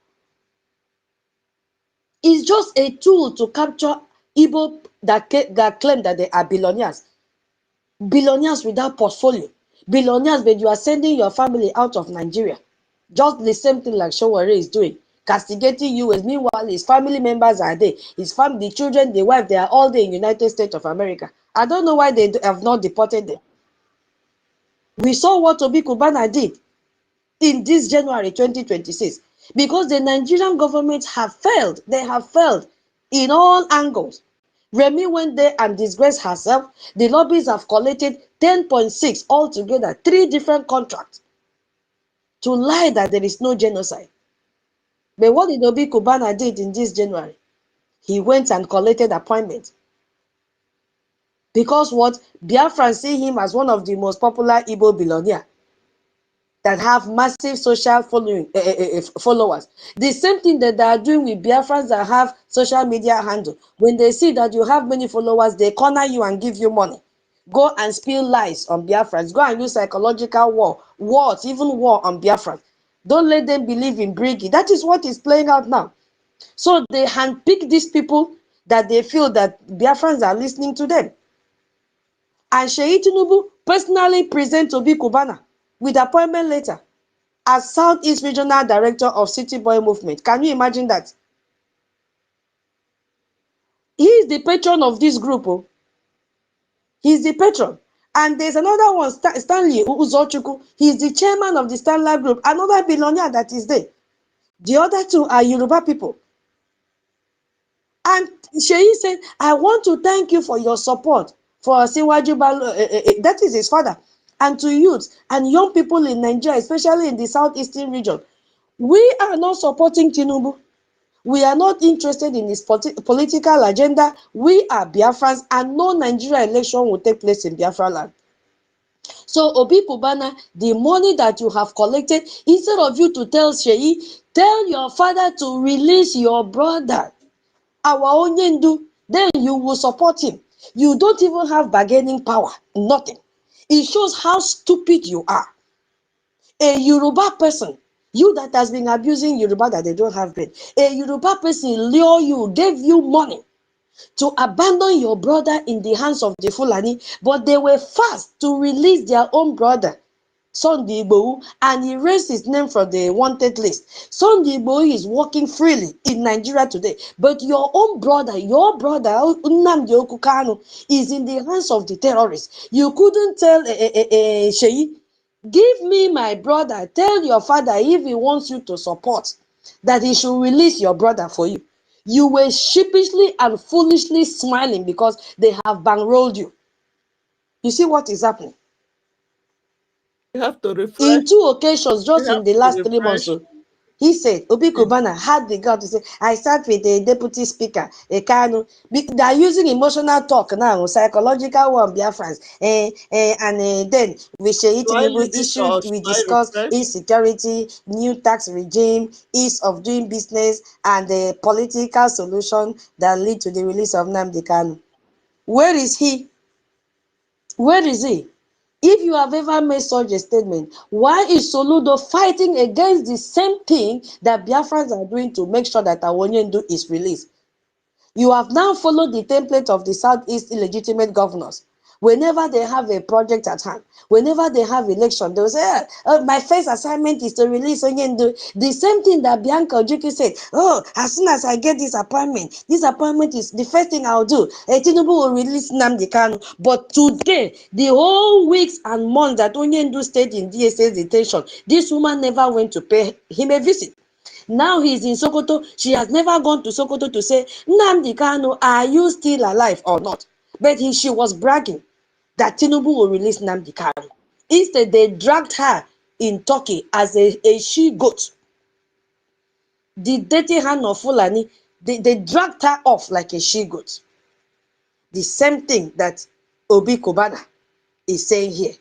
It's just a tool to capture Igbo that claim that they are billionaires. Billionaires without portfolio. Billionaires, but you are sending your family out of Nigeria. Just the same thing like Showore is doing. Castigating US. Meanwhile, his family members are there. His family, the children, the wife, they are all there in United States of America. I don't know why they have not deported them. We saw what Obi Kubana did in this January 2026. Because the Nigerian government have failed. They have failed in all angles. Remi went there and disgraced herself. The lobbies have collected 10.6 altogether, 3 different contracts to lie that there is no genocide. But what did Obi Kubana did in this January? He went and collected appointments. Because what? Biafrans see him as one of the most popular Igbo billionaires that have massive social followers. The same thing that they are doing with Biafrans that have social media handle. When they see that you have many followers, they corner you and give you money. Go and spill lies on Biafrans. Go and use psychological war, even war on Biafrans. Don't let them believe in Briggy. That is what is playing out now. So they handpick these people that they feel that Biafrans are listening to them. And Sheyi Tinubu personally present Obi Kubana with appointment letter as Southeast Regional Director of City Boy Movement. Can you imagine that? He is the patron of this group. Oh. He is the patron. And there's another one, Stanley Uzochukwu. He is the chairman of the Stanley Group, another billionaire that is there. The other 2 are Yoruba people. And Sheyi said, I want to thank you for your support for Asiwaju Bello, that is his father, and to youth and young people in Nigeria, especially in the southeastern region. We are not supporting Tinubu. We are not interested in his political agenda. We are Biafrans, and no Nigeria election will take place in Biafra land. So Obi Kubana, the money that you have collected, instead of you to tell Sheyi, tell your father to release your brother, our Onyendu, then you will support him. You don't even have bargaining power, nothing. It shows how stupid you are. A Yoruba person, you that has been abusing Yoruba that they don't have brain, a Yoruba person lure you, gave you money to abandon your brother in the hands of the Fulani, but they were fast to release their own brother, Sunday Igbohu, and erase his name from the wanted list. Sunday Igbohu is working freely in Nigeria today, but your own brother, NNAMDI KANU, is in the hands of the terrorists. You couldn't tell Sheyi, give me my brother, tell your father if he wants you to support, that he should release your brother for you. You were sheepishly and foolishly smiling because they have bankrolled you. You see what is happening? You have to refresh. In 2 occasions, just You in have the to last 3 months, refresh. he said, Obi Kubana had the guts to say, I sat with the deputy speaker, KANU. They are using emotional talk now, psychological one, Biafrans. Then we Do I Tinubu leave it issued, or should we I discussed refresh? insecurity, new tax regime, ease of doing business, and the political solution that lead to the release of NNAMDI KANU. Where is he? Where is he? If you have ever made such a statement, why is Soludo fighting against the same thing that Biafrans are doing to make sure that Awonyendu is released? You have now followed the template of the Southeast illegitimate governors. Whenever they have a project at hand, whenever they have election, they will say, my first assignment is to release Onyendu. The same thing that Bianca Ojukwu said, as soon as I get this appointment is the first thing I'll do. Tinubu will release Nnamdi Kanu. But today, the whole weeks and months that Onyendu stayed in DSS detention, this woman never went to pay him a visit. Now he's in Sokoto. She has never gone to Sokoto to say, Nnamdi Kanu, are you still alive or not? But she was bragging that Tinubu will release Nnamdi Kanu. Instead, they dragged her in Turkey as a she-goat. the dirty hand of Fulani, they dragged her off like a she-goat. The same thing that Obi Kubana is saying here.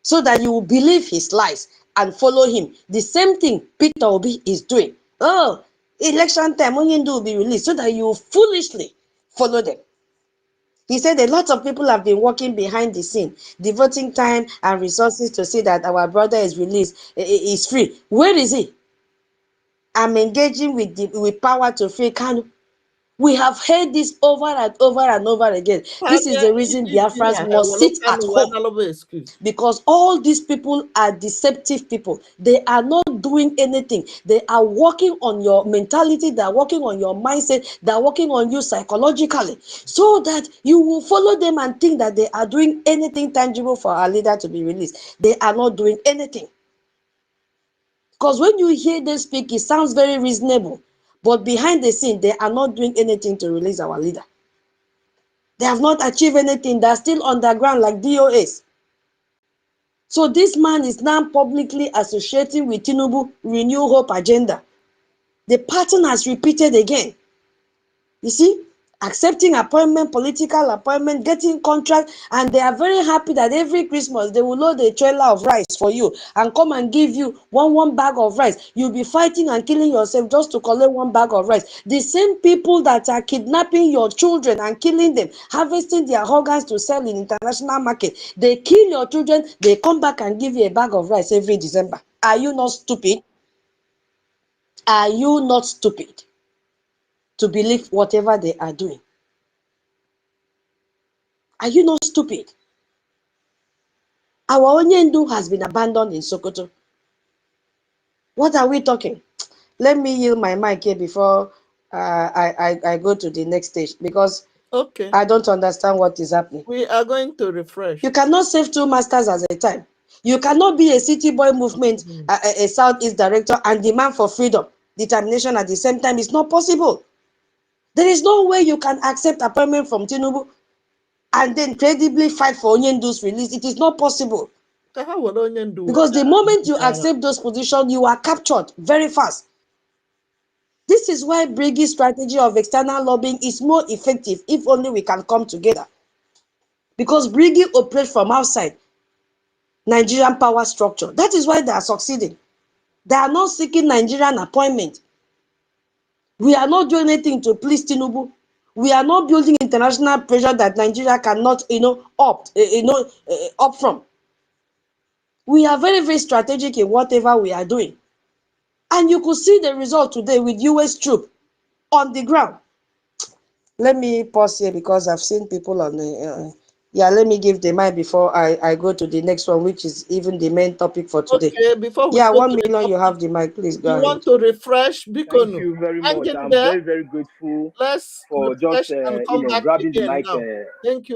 So that you will believe his lies and follow him. The same thing Peter Obi is doing. Oh, election time, Onyendu will be released, so that you foolishly follow them. He said a lot of people have been working behind the scene, devoting time and resources to see that our brother is released, is free. Where is he? I'm engaging with power to free KANU. We have heard this over and over and over again. This is the reason Biafrans must sit at home. Because all these people are deceptive people. They are not doing anything. They are working on your mentality. They are working on your mindset. They are working on you psychologically. So that you will follow them and think that they are doing anything tangible for our leader to be released. They are not doing anything. Because when you hear them speak, it sounds very reasonable. But behind the scene, they are not doing anything to release our leader. They have not achieved anything. They are still underground like DOS. So this man is now publicly associating with Tinubu Renew Hope agenda. The pattern has repeated again. You see, accepting appointment, political appointment, getting contract, and they are very happy that every Christmas they will load a trailer of rice for you and come and give you one bag of rice. You'll be fighting and killing yourself just to collect one bag of rice. The same people that are kidnapping your children and killing them, harvesting their organs to sell in international market, they kill your children, they come back and give you a bag of rice every December. Are you not stupid? Are you not stupid to believe whatever they are doing? Are you not stupid? Our Onyendu has been abandoned in Sokoto. What are we talking? Let me yield my mic here before I go to the next stage, because I don't understand what is happening. We are going to refresh. You cannot save two masters at a time. You cannot be a city boy movement, a Southeast director, and demand for freedom, determination at the same time. It's not possible. There is no way you can accept appointment from Tinubu and then credibly fight for Onyendu's release. It is not possible. Because the moment you accept those positions, you are captured very fast. This is why Briggy's strategy of external lobbying is more effective if only we can come together. Because Briggy operates from outside Nigerian power structure. That is why they are succeeding. They are not seeking Nigerian appointment. We are not doing anything to please Tinubu. We are not building international pressure that Nigeria cannot, opt from. We are very, very strategic in whatever we are doing. And you could see the result today with US troops on the ground. Let me pause here because I've seen people on the... let me give the mic before I go to the next one, which is even the main topic for today. Okay, before we go 1 million, topic, you have the mic, please go ahead. You want to refresh? Thank you very much. I'm very, very grateful Let's for just and come back grabbing the again mic. now. Thank you.